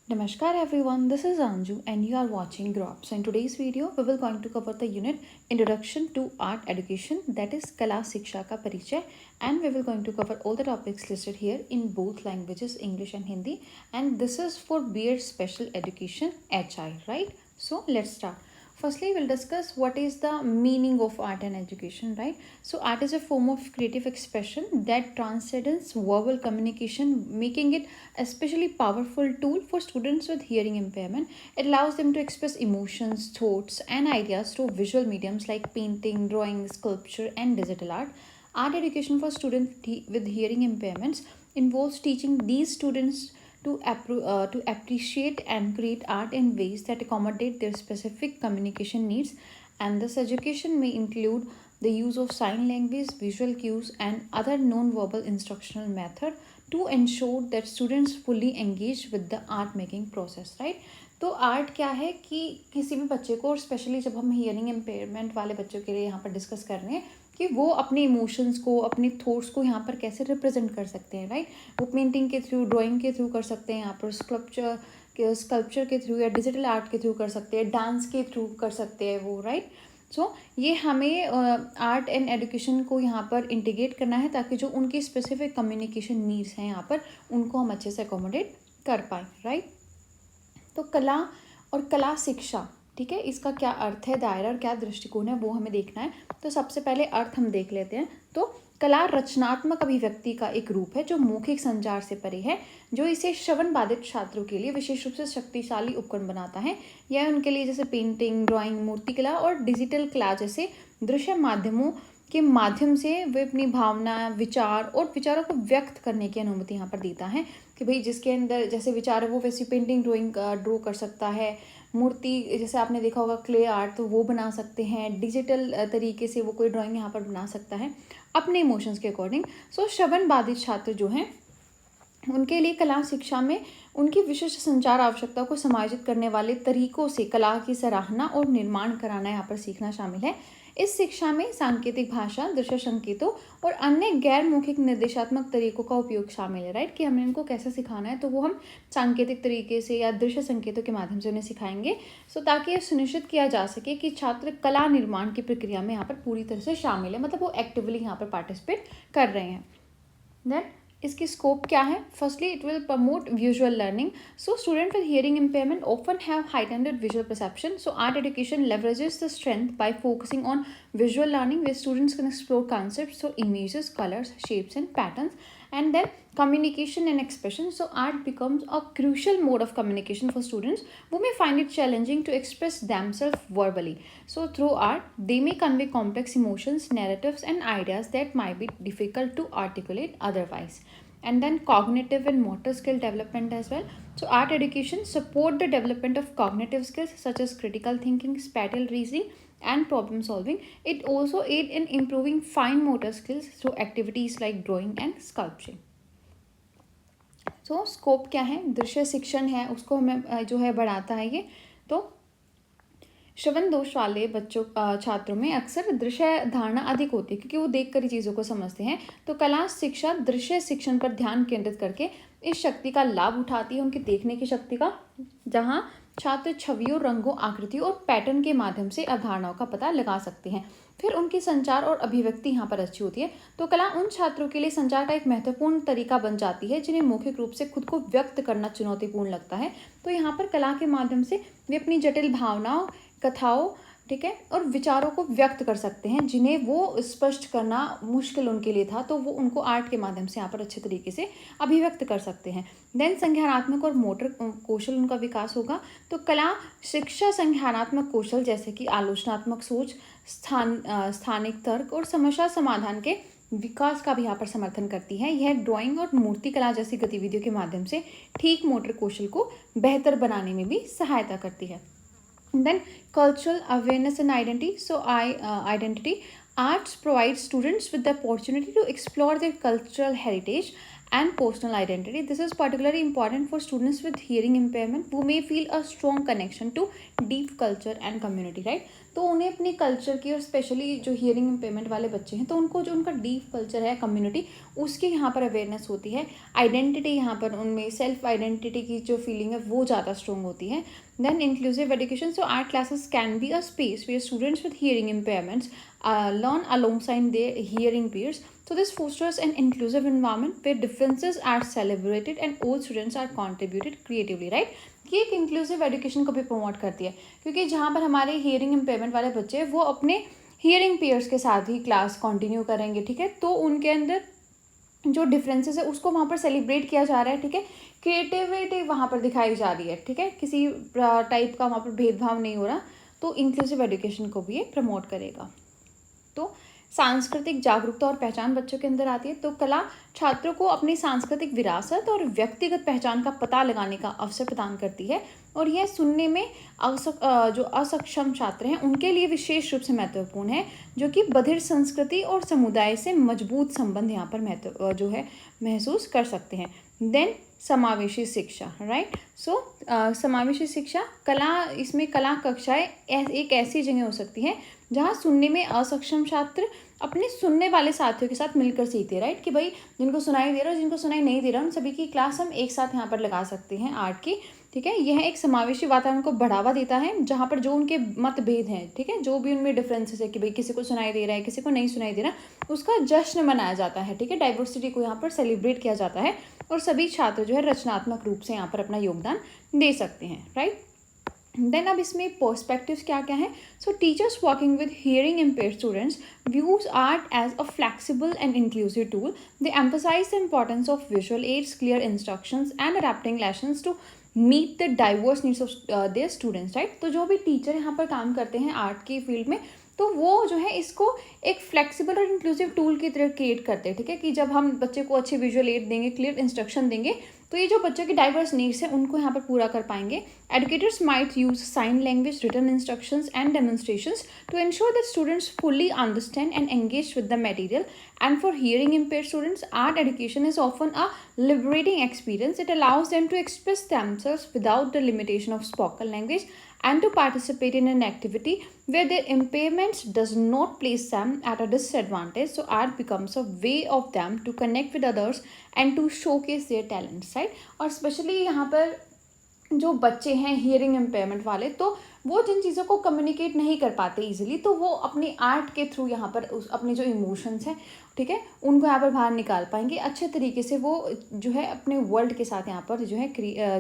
Namaskar everyone, this is Anju and you are watching Grow Up. So in today's video, we will going to cover the unit Introduction to Art Education, that is Kala Shiksha Ka Parichay, and we will going to cover all the topics listed here in both languages, English and Hindi, and this is for BEd Special Education HI, right? So let's start. Firstly, we'll discuss what is the meaning of art and education, right? So art is a form of creative expression that transcends verbal communication, making it especially powerful tool for students with hearing impairment. It allows them to express emotions, thoughts, and ideas through visual mediums like painting, drawing, sculpture, and digital art. Art education for students with hearing impairments involves teaching these students to appreciate and create art in ways that accommodate their specific communication needs, and this education may include the use of sign language, visual cues, and other non-verbal instructional method to ensure that students fully engage with the art making process, right? तो art क्या है कि किसी भी बच्चे को, और specially जब हम हियरिंग इम्पेयरमेंट वाले बच्चों के लिए यहाँ पर डिस्कस कर रहे हैं कि वो अपने इमोशंस को, अपने थॉट्स को यहाँ पर कैसे रिप्रेजेंट कर सकते हैं, राइट? वो पेंटिंग के थ्रू, ड्राइंग के थ्रू कर सकते हैं, यहाँ पर स्कल्पचर के थ्रू या डिजिटल आर्ट के थ्रू कर सकते हैं, डांस के थ्रू कर सकते हैं वो, राइट? सो ये हमें आर्ट एंड एजुकेशन को यहाँ पर इंटीग्रेट करना है ताकि जो उनकी स्पेसिफिक कम्युनिकेशन नीड्स हैं यहाँ पर उनको हम अच्छे से अकोमोडेट कर पाएँ, राइट? तो कला और कला शिक्षा, ठीक है, इसका क्या अर्थ है, दायरा और क्या दृष्टिकोण है वो हमें देखना है। तो सबसे पहले अर्थ हम देख लेते हैं। तो कला रचनात्मक अभिव्यक्ति का एक रूप है जो मौखिक संचार से परे है, जो इसे श्रवण बाधित छात्रों के लिए विशेष रूप से शक्तिशाली उपकरण बनाता है। यह उनके लिए जैसे पेंटिंग, ड्राइंग, मूर्तिकला और डिजिटल कला जैसे दृश्य माध्यमों के माध्यम से वे अपनी भावना, विचार और विचारों को व्यक्त करने की अनुमति यहाँ पर देता है कि भाई जिसके अंदर जैसे विचार है वो वैसी पेंटिंग, ड्राइंग ड्रॉ कर सकता है, मूर्ति जैसे आपने देखा होगा क्ले आर्ट, तो वो बना सकते हैं, डिजिटल तरीके से वो कोई ड्राइंग यहाँ पर बना सकता है अपने इमोशंस के अकॉर्डिंग। सो श्रवण बाधित छात्र जो हैं उनके लिए कला शिक्षा में उनकी विशिष्ट संचार आवश्यकताओं को समायोजित करने वाले तरीकों से कला की सराहना और निर्माण कराना यहाँ पर सीखना शामिल है। इस शिक्षा में सांकेतिक भाषा, दृश्य संकेतों और अन्य गैर मौखिक निर्देशात्मक तरीकों का उपयोग शामिल है, राइट? कि हमें इनको कैसे सिखाना है, तो वो हम सांकेतिक तरीके से या दृश्य संकेतों के माध्यम से उन्हें सिखाएंगे, सो ताकि यह सुनिश्चित किया जा सके कि छात्र कला निर्माण की प्रक्रिया में यहाँ पर पूरी तरह से शामिल है, मतलब वो एक्टिवली यहाँ पर पार्टिसिपेट कर रहे हैं। देन इसकी स्कोप क्या है? Firstly it will promote visual learning. So student with hearing impairment often have heightened visual perception. So art education leverages the strength by focusing on visual learning, where students can explore concepts, so images, colors, shapes and patterns, and then communication and expression. So art becomes a crucial mode of communication for students who may find it challenging to express themselves verbally. So through art they may convey complex emotions, narratives and ideas that might be difficult to articulate otherwise. And then cognitive and motor skill development as well. So art education support the development of cognitive skills such as critical thinking, spatial reasoning and problem solving. It also aid in improving fine motor skills through activities like drawing and sculpting. So scope क्या है? दृश्य शिक्षण है, उसको हमें जो है बढ़ाता है ये। तो श्रवण दोष वाले बच्चों, छात्रों में अक्सर दृश्य धारणा अधिक होती है क्योंकि वो देख कर ही चीज़ों को समझते हैं। तो कला शिक्षा दृश्य शिक्षण पर ध्यान केंद्रित करके इस शक्ति का लाभ उठाती है, उनकी देखने की शक्ति का, जहाँ छात्र छवियों, रंगों, आकृतियों और पैटर्न के माध्यम से अवधारणाओं का पता लगा सकते हैं। फिर उनकी संचार और अभिव्यक्ति यहाँ पर अच्छी होती है। तो कला उन छात्रों के लिए संचार का एक महत्वपूर्ण तरीका बन जाती है जिन्हें मौखिक रूप से खुद को व्यक्त करना चुनौतीपूर्ण लगता है। तो यहाँ पर कला के माध्यम से वे अपनी जटिल भावनाओं, कथाओं, ठीक है, और विचारों को व्यक्त कर सकते हैं जिन्हें वो स्पष्ट करना मुश्किल उनके लिए था, तो वो उनको आर्ट के माध्यम से यहाँ पर अच्छे तरीके से अभिव्यक्त कर सकते हैं। देन संज्ञानात्मक और मोटर कौशल उनका विकास होगा। तो कला शिक्षा संज्ञानात्मक कौशल जैसे कि आलोचनात्मक सोच, स्थानिक तर्क और समस्या समाधान के विकास का भी यहाँ पर समर्थन करती है। यह ड्राइंग और मूर्ति कला जैसी गतिविधियों के माध्यम से ठीक मोटर कौशल को बेहतर बनाने में भी सहायता करती है। Then cultural awareness and identity. So identity arts provides students with the opportunity to explore their cultural heritage and personal identity. This is particularly important for students with hearing impairment who may feel a strong connection to deep culture and community, right? तो उन्हें अपनी culture की और specially जो hearing impairment वाले बच्चे हैं तो उनको जो उनका डीप कल्चर है, कम्युनिटी, उसकी यहाँ पर अवेयरनेस होती है। आइडेंटिटी यहाँ पर उनमें सेल्फ आइडेंटिटी की जो फीलिंग है वो ज़्यादा स्ट्रॉन्ग होती है। Then inclusive education, so art classes can be a space where students with hearing impairments learn alongside their hearing peers. So this fosters an inclusive environment where differences are celebrated and all students are contributed creatively, right? ये एक inclusive education को भी promote करती है, क्योंकि जहाँ पर हमारे हियरिंग इम्पेयरमेंट वाले बच्चे वो अपने हियरिंग पेयर्स के साथ ही क्लास कंटिन्यू करेंगे, ठीक है? तो उनके अंदर जो डिफरेंसेस है उसको वहाँ पर सेलिब्रेट किया जा रहा है, ठीक है? क्रिएटिविटी वहाँ पर दिखाई जा रही है, ठीक है? किसी टाइप का वहाँ पर भेदभाव नहीं हो रहा, तो इंक्लूसिव एजुकेशन को भी ये प्रमोट करेगा। तो सांस्कृतिक जागरूकता और पहचान बच्चों के अंदर आती है। तो कला छात्रों को अपनी सांस्कृतिक विरासत और व्यक्तिगत पहचान का पता लगाने का अवसर प्रदान करती है, और यह सुनने में जो असक्षम छात्र हैं उनके लिए विशेष रूप से महत्वपूर्ण है, जो कि बधिर संस्कृति और समुदाय से मजबूत संबंध यहाँ पर जो है महसूस कर सकते हैं। देन समावेशी शिक्षा, राइट? सो समावेशी शिक्षा, कला, इसमें कला कक्षाएं एक ऐसी जगह हो सकती है जहाँ सुनने में असक्षम छात्र अपने सुनने वाले साथियों के साथ मिलकर सीखते हैं, राइट? कि भाई जिनको सुनाई दे रहा है, जिनको सुनाई नहीं दे रहा, उन सभी की क्लास हम एक साथ यहाँ पर लगा सकते हैं आर्ट की, ठीक है? यह एक समावेशी वातावरण को बढ़ावा देता है जहाँ पर जो उनके मतभेद हैं, ठीक है, जो भी उनमें डिफरेंसेस है कि भाई किसी को सुनाई दे रहा है, किसी को नहीं सुनाई दे रहा, उसका जश्न मनाया जाता है, ठीक है? डाइवर्सिटी को यहाँ पर सेलिब्रेट किया जाता है और सभी छात्र जो है रचनात्मक रूप से यहाँ पर अपना योगदान दे सकते हैं, राइट? देन अब इसमें पर्सपेक्टिव्स क्या क्या है? So teachers working with hearing impaired students views art as a flexible and inclusive tool. They emphasize the importance of visual aids, clear instructions and adapting lessons to meet the diverse needs of their students, right? तो जो भी teacher यहाँ पर काम करते हैं art की field में, तो वो जो है इसको एक फ्लेक्सिबल और इंक्लूसिव टूल की तरह क्रिएट करते हैं, ठीक है? कि जब हम बच्चे को अच्छे विजुअल एड देंगे, क्लियर इंस्ट्रक्शन देंगे, तो ये जो बच्चों की डाइवर्स नीड्स हैं उनको यहाँ पर पूरा कर पाएंगे. Educators might use sign language, written instructions and demonstrations to ensure that students fully understand and engage with the material. And for hearing impaired students, art education is often a liberating experience. It allows them to express themselves without the limitation of spoken language and to participate in an activity where their impairments does not place them at a disadvantage. So art becomes a way of them to connect with others and to showcase their talents, right? और specially यहाँ पर जो बच्चे हैं hearing impairment वाले, तो वो जिन चीज़ों को कम्युनिकेट नहीं कर पाते इजीली, तो वो अपनी आर्ट के थ्रू यहाँ पर अपने जो इमोशंस हैं, ठीक है, उनको यहाँ पर बाहर निकाल पाएंगे अच्छे तरीके से, वो जो है अपने वर्ल्ड के साथ यहाँ पर जो है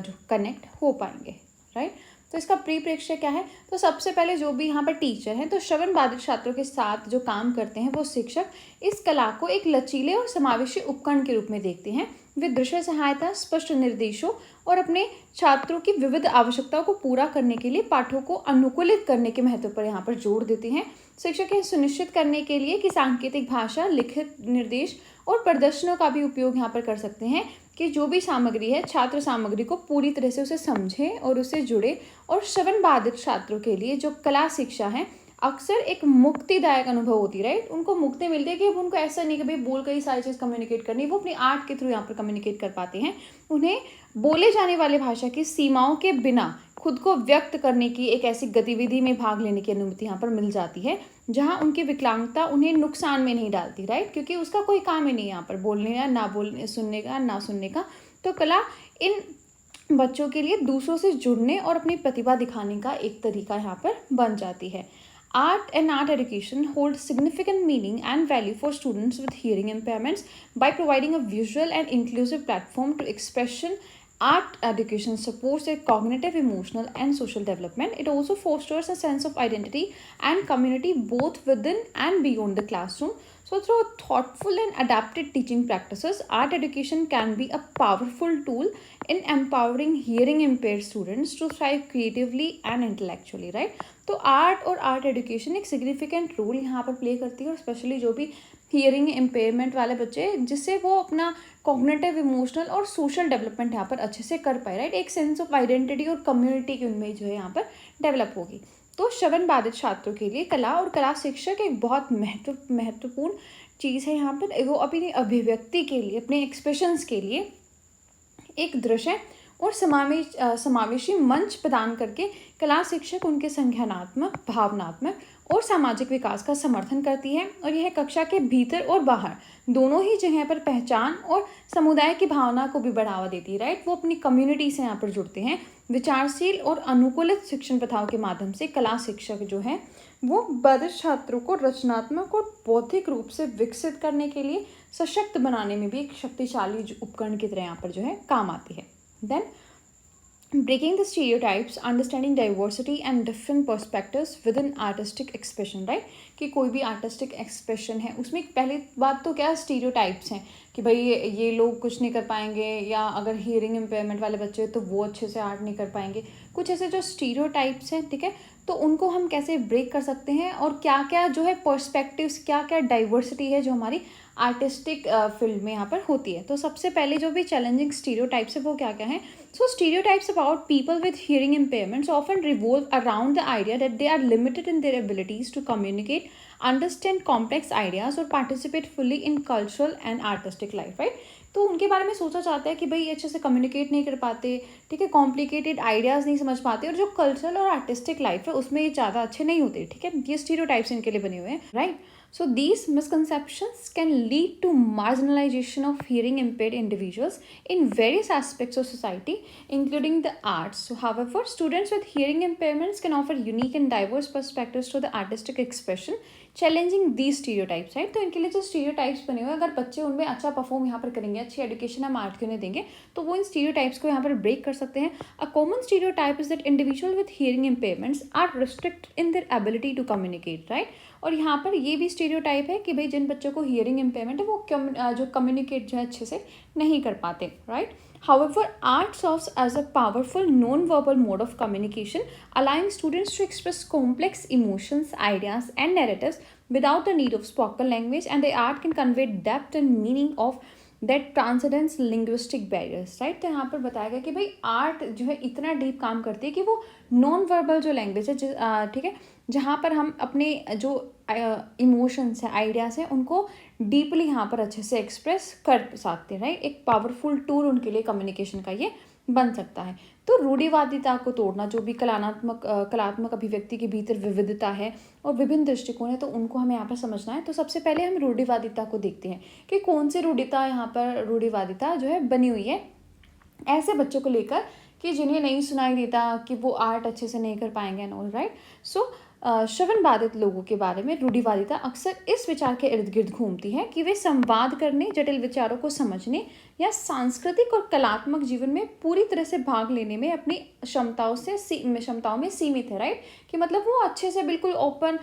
जो कनेक्ट हो पाएंगे, राइट? तो इसका परिप्रेक्ष्य क्या है? तो सबसे पहले जो भी यहाँ पर टीचर हैं, तो श्रवण बाधित छात्रों के साथ जो काम करते हैं वो शिक्षक इस कला को एक लचीले और समावेशी उपकरण के रूप में देखते हैं. वे दृश्य सहायता, स्पष्ट निर्देशों और अपने छात्रों की विविध आवश्यकताओं को पूरा करने के लिए पाठों को अनुकूलित करने के महत्व पर यहाँ पर जोर देते हैं. शिक्षक यह सुनिश्चित करने के लिए कि सांकेतिक भाषा, लिखित निर्देश और प्रदर्शनों का भी उपयोग यहाँ पर कर सकते हैं कि जो भी सामग्री है, छात्र सामग्री को पूरी तरह से उसे समझें और उससे जुड़े. और श्रवण बाधित छात्रों के लिए जो कला शिक्षा है अक्सर एक मुक्तिदायक अनुभव होती है, राइट? उनको मुक्ति मिलती है कि अब उनको ऐसा नहीं कि भाई बोल कर ही सारी चीज़ कम्युनिकेट करनी, वो अपनी आर्ट के थ्रू यहाँ पर कम्युनिकेट कर पाते हैं. उन्हें बोले जाने वाली भाषा की सीमाओं के बिना खुद को व्यक्त करने की एक ऐसी गतिविधि में भाग लेने की अनुमति यहाँ पर मिल जाती है जहाँ उनकी विकलांगता उन्हें नुकसान में नहीं डालती, राइट? क्योंकि उसका कोई काम ही नहीं है यहाँ पर बोलने या ना बोलने, सुनने का ना सुनने का. तो कला इन बच्चों के लिए दूसरों से जुड़ने और अपनी प्रतिभा दिखाने का एक तरीका यहाँ पर बन जाती है. Art and art education hold significant meaning and value for students with hearing impairments by providing a visual and inclusive platform to expression. Art education supports their cognitive, emotional, and social development. It also fosters a sense of identity and community both within and beyond the classroom. So, through thoughtful and adapted teaching practices, art education can be a powerful tool in empowering hearing impaired students to thrive creatively and intellectually, right? तो art और art education एक significant role यहाँ पर play करती है, और specially जो भी हियरिंग इम्पेयरमेंट वाले बच्चे, जिससे वो अपना कॉग्निटिव, इमोशनल और सोशल डेवलपमेंट यहाँ पर अच्छे से कर पाए, राइट? एक सेंस ऑफ आइडेंटिटी और कम्युनिटी की उनमें जो है यहाँ पर डेवलप होगी. तो श्रवण बाधित छात्रों के लिए कला और कला शिक्षक एक बहुत महत्वपूर्ण चीज़ है यहाँ पर, वो अपनी अभिव्यक्ति के लिए, अपने एक्सप्रेशंस के लिए एक दृश्य और समावेशी मंच प्रदान करके कला शिक्षक उनके संज्ञानात्मक, भावनात्मक और सामाजिक विकास का समर्थन करती है। और यह कक्षा के भीतर और बाहर दोनों ही जगह पर पहचान और समुदाय की भावना को भी बढ़ावा देती है, राइट। वो अपनी कम्युनिटी से यहाँ पर जुड़ते हैं। विचारशील और अनुकूलित शिक्षण प्रथाओं के माध्यम से कला शिक्षक जो है वो बाधित छात्रों को रचनात्मक और बौद्धिक रूप से विकसित करने के लिए सशक्त बनाने में भी एक शक्तिशाली उपकरण की तरह यहाँ पर जो है काम आती है। Then breaking the stereotypes, understanding diversity and different perspectives within artistic expression, right। कि कोई भी आर्टिस्टिक एक्सप्रेशन है उसमें पहली बात तो क्या स्टीरियोटाइप्स हैं कि भाई ये लोग कुछ नहीं कर पाएंगे, या अगर हियरिंग इम्पेयरमेंट वाले बच्चे हैं तो वो अच्छे से आर्ट नहीं कर पाएंगे। कुछ ऐसे जो स्टीरियोटाइप्स हैं, ठीक है, तो उनको हम कैसे ब्रेक कर सकते हैं, और क्या क्या जो है पर्सपेक्टिव्स, क्या क्या डाइवर्सिटी है जो हमारी आर्टिस्टिक फील्ड में यहाँ पर होती है। तो सबसे पहले जो भी चैलेंजिंग स्टीरियोटाइप्स है वो क्या क्या है। So stereotypes about people with hearing impairments often revolve around the idea that they are limited in their abilities to communicate, understand complex ideas और participate fully in cultural and artistic life, right. तो उनके बारे में सोचा जाता है कि भाई अच्छे से कम्युनिकेट नहीं कर पाते, ठीक है, कॉम्प्लिकेटेड आइडियाज़ नहीं समझ पाते, और जो कल्चरल और आर्टिस्टिक लाइफ है उसमें ये ज़्यादा अच्छे नहीं होते, ठीक है। ये स्टीरियोटाइप्स इनके लिए बने हुए हैं, right. So these misconceptions can lead to marginalization of hearing impaired individuals in various aspects of society, including the arts. So however, students with hearing impairments can offer unique and diverse perspectives to the artistic expression, challenging these stereotypes, right। तो इनके लिए जो stereotypes बने हुए हैं, अगर बच्चे उनमें अच्छा परफॉर्म यहाँ पर करेंगे, अच्छी एजुकेशन हम आर्ट के उन्हें देंगे, तो वो इन stereotypes को यहाँ पर ब्रेक कर सकते हैं। A common stereotype is that individuals with hearing impairments are restricted in their ability to communicate, right। और यहाँ पर ये भी स्टीरियोटाइप है कि भाई जिन बच्चों को हियरिंग इम्पेयरमेंट है वो जो कम्युनिकेट जो है अच्छे से नहीं कर पाते, right. However, art serves as a powerful non-verbal mode of communication, allowing students to express complex emotions, ideas, and narratives without the need of spoken language, and the art can convey depth and meaning of that transcends linguistic barriers, right। तो यहाँ पर बताया गया कि भाई art जो है इतना डीप काम करती है कि वो नॉन वर्बल जो लैंग्वेज है, ठीक है, जहाँ पर हम अपने जो इमोशंस है, आइडियाज़ हैं, उनको डीपली यहाँ पर अच्छे से एक्सप्रेस कर सकते हैं, राइट। एक पावरफुल टूल उनके लिए कम्युनिकेशन का ये बन सकता है। तो रूढ़िवादिता को तोड़ना, जो भी कलात्मक अभिव्यक्ति के भीतर विविधता है और विभिन्न दृष्टिकोण है, तो उनको हमें यहाँ पर समझना है। तो सबसे पहले हम रूढ़िवादिता को देखते हैं कि कौन सी रूढ़िवादिता जो है बनी हुई है ऐसे बच्चों को लेकर कि जिन्हें नहीं सुनाई देता, कि वो आर्ट अच्छे से नहीं कर पाएंगे एंड ऑल, राइट। सो श्रवण बाधित लोगों के बारे में रूढ़िवादिता अक्सर इस विचार के इर्द गिर्द घूमती है कि वे संवाद करने, जटिल विचारों को समझने या सांस्कृतिक और कलात्मक जीवन में पूरी तरह से भाग लेने में अपनी क्षमताओं में सीमित है, राइट। कि मतलब वो अच्छे से बिल्कुल ओपन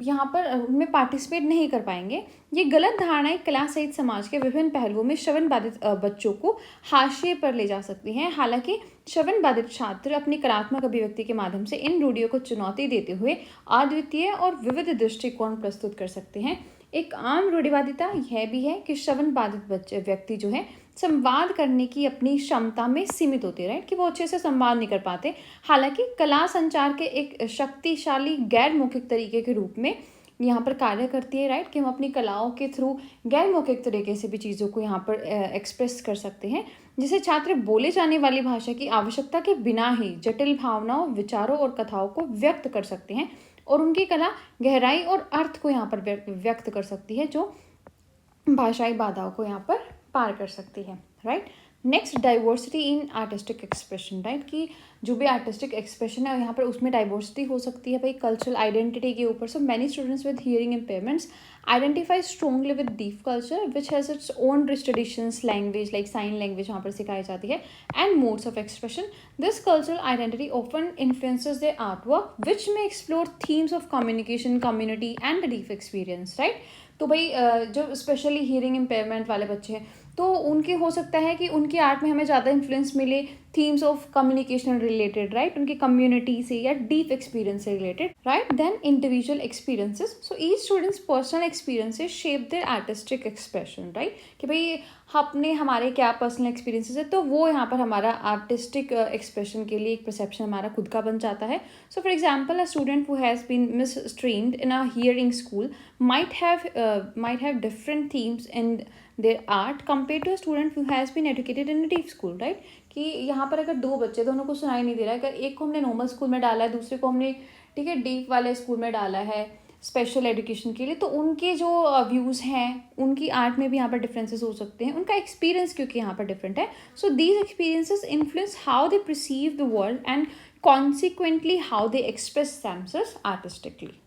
यहाँ पर उनमें पार्टिसिपेट नहीं कर पाएंगे। ये गलत धारणाएं कला सहित समाज के विभिन्न पहलुओं में श्रवण बाधित बच्चों को हाशिए पर ले जा सकती हैं। हालांकि श्रवण बाधित छात्र अपनी कलात्मक अभिव्यक्ति के माध्यम से इन रूढ़ियों को चुनौती देते हुए अद्वितीय और विविध दृष्टिकोण प्रस्तुत कर सकते हैं। एक आम रूढ़िवादिता यह भी है कि श्रवण बाधित व्यक्ति जो है संवाद करने की अपनी क्षमता में सीमित होते हैं, राइट, कि वो अच्छे से संवाद नहीं कर पाते। हालांकि कला संचार के एक शक्तिशाली गैर मौखिक तरीके के रूप में यहाँ पर कार्य करती है, राइट, कि हम अपनी कलाओं के थ्रू गैर मौखिक तरीके से भी चीज़ों को यहाँ पर एक्सप्रेस कर सकते हैं, जिसे छात्र बोले जाने वाली भाषा की आवश्यकता के बिना ही जटिल भावनाओं, विचारों और कथाओं को व्यक्त कर सकते हैं, और उनकी कला गहराई और अर्थ को यहाँ पर व्यक्त कर सकती है, जो भाषाई बाधाओं को यहाँ पर पार कर सकती है, right. Next, diversity in artistic expression, right, कि जो भी आर्टिस्टिक एक्सप्रेशन है यहाँ पर उसमें डाइवर्सिटी हो सकती है भाई कल्चरल आइडेंटिटी के ऊपर। So many students with hearing impairments identify strongly with deep culture which has its own rich traditions, language like sign language वहाँ पर सिखाई जाती है, and modes of expression. This cultural identity often influences their art work which may explore themes of communication, community and deep experience, right. तो भाई जो specially hearing impairment वाले बच्चे हैं तो उनके हो सकता है कि उनकी आर्ट में हमें ज़्यादा इन्फ्लुएंस मिले themes of communication related, right, उनकी कम्युनिटी से या डीप एक्सपीरियंस से related, right. Then individual experiences, so each students personal experiences shape their artistic expression, right, कि भाई अपने हमारे क्या पर्सनल एक्सपीरियंसेस है, तो वो यहाँ पर हमारा आर्टिस्टिक एक्सप्रेशन के लिए एक परसेप्शन हमारा खुद का बन जाता है। So for example, a student who has been mis streamed in a hearing school might have different themes in their art compared to a student who has been educated in a deaf school, right, कि यहाँ पर अगर दो बच्चे, दोनों को सुनाई नहीं दे रहा है, अगर एक को हमने नॉर्मल स्कूल में डाला है, दूसरे को हमने, ठीक है, डीप वाले स्कूल में डाला है स्पेशल एजुकेशन के लिए, तो उनके जो व्यूज़ हैं, उनकी आर्ट में भी यहाँ पर डिफरेंसेस हो सकते हैं, उनका एक्सपीरियंस क्योंकि यहाँ पर डिफरेंट है। So these experiences influence how they perceive the world and consequently how they express themselves artistically.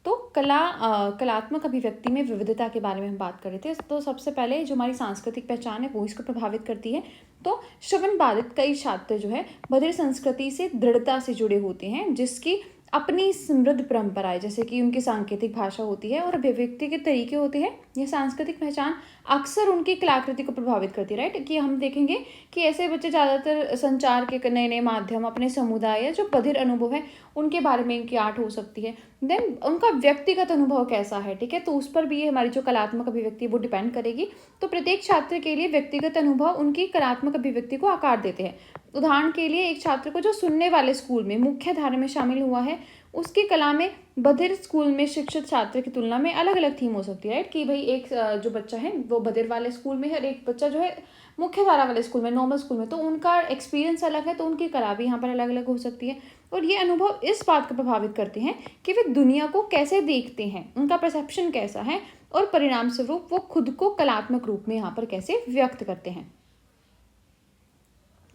तो कलात्मक अभिव्यक्ति में विविधता के बारे में हम बात कर रहे थे। तो सबसे पहले जो हमारी सांस्कृतिक पहचान है वो इसको प्रभावित करती है। तो श्रवण बाधित कई छात्र जो है बधिर संस्कृति से दृढ़ता से जुड़े होते हैं, जिसकी अपनी समृद्ध परंपरा है, जैसे कि उनकी सांकेतिक भाषा होती है और अभिव्यक्ति के तरीके होते हैं। यह सांस्कृतिक पहचान अक्सर उनकी कलाकृति को प्रभावित करती है, राइट, कि हम देखेंगे कि ऐसे बच्चे ज़्यादातर संचार के नए नए माध्यम, अपने समुदाय या जो बधिर अनुभव है उनके बारे में इनकी आर्ट हो सकती है। देन उनका व्यक्तिगत अनुभव कैसा है, ठीक है, तो उस पर भी ये हमारी जो कलात्मक अभिव्यक्ति है वो डिपेंड करेगी। तो प्रत्येक छात्र के लिए व्यक्तिगत अनुभव उनकी कलात्मक अभिव्यक्ति को आकार देते हैं। उदाहरण के लिए एक छात्र को जो सुनने वाले स्कूल में मुख्य धारा में शामिल हुआ है, उसकी कला में बधिर स्कूल में शिक्षित छात्र की तुलना में अलग अलग थीम हो सकती है, राइट, कि भाई एक जो बच्चा है वो बधिर वाले स्कूल में है और एक बच्चा जो है मुख्य धारा वाले स्कूल में, नॉर्मल स्कूल में, तो उनका एक्सपीरियंस अलग है, तो उनकी कला भी यहाँ पर अलग अलग हो सकती है। और ये अनुभव इस बात को प्रभावित करते हैं कि वे दुनिया को कैसे देखते हैं, उनका परसेप्शन कैसा है, और परिणाम स्वरूप वो खुद को कलात्मक रूप में यहाँ पर कैसे व्यक्त करते हैं।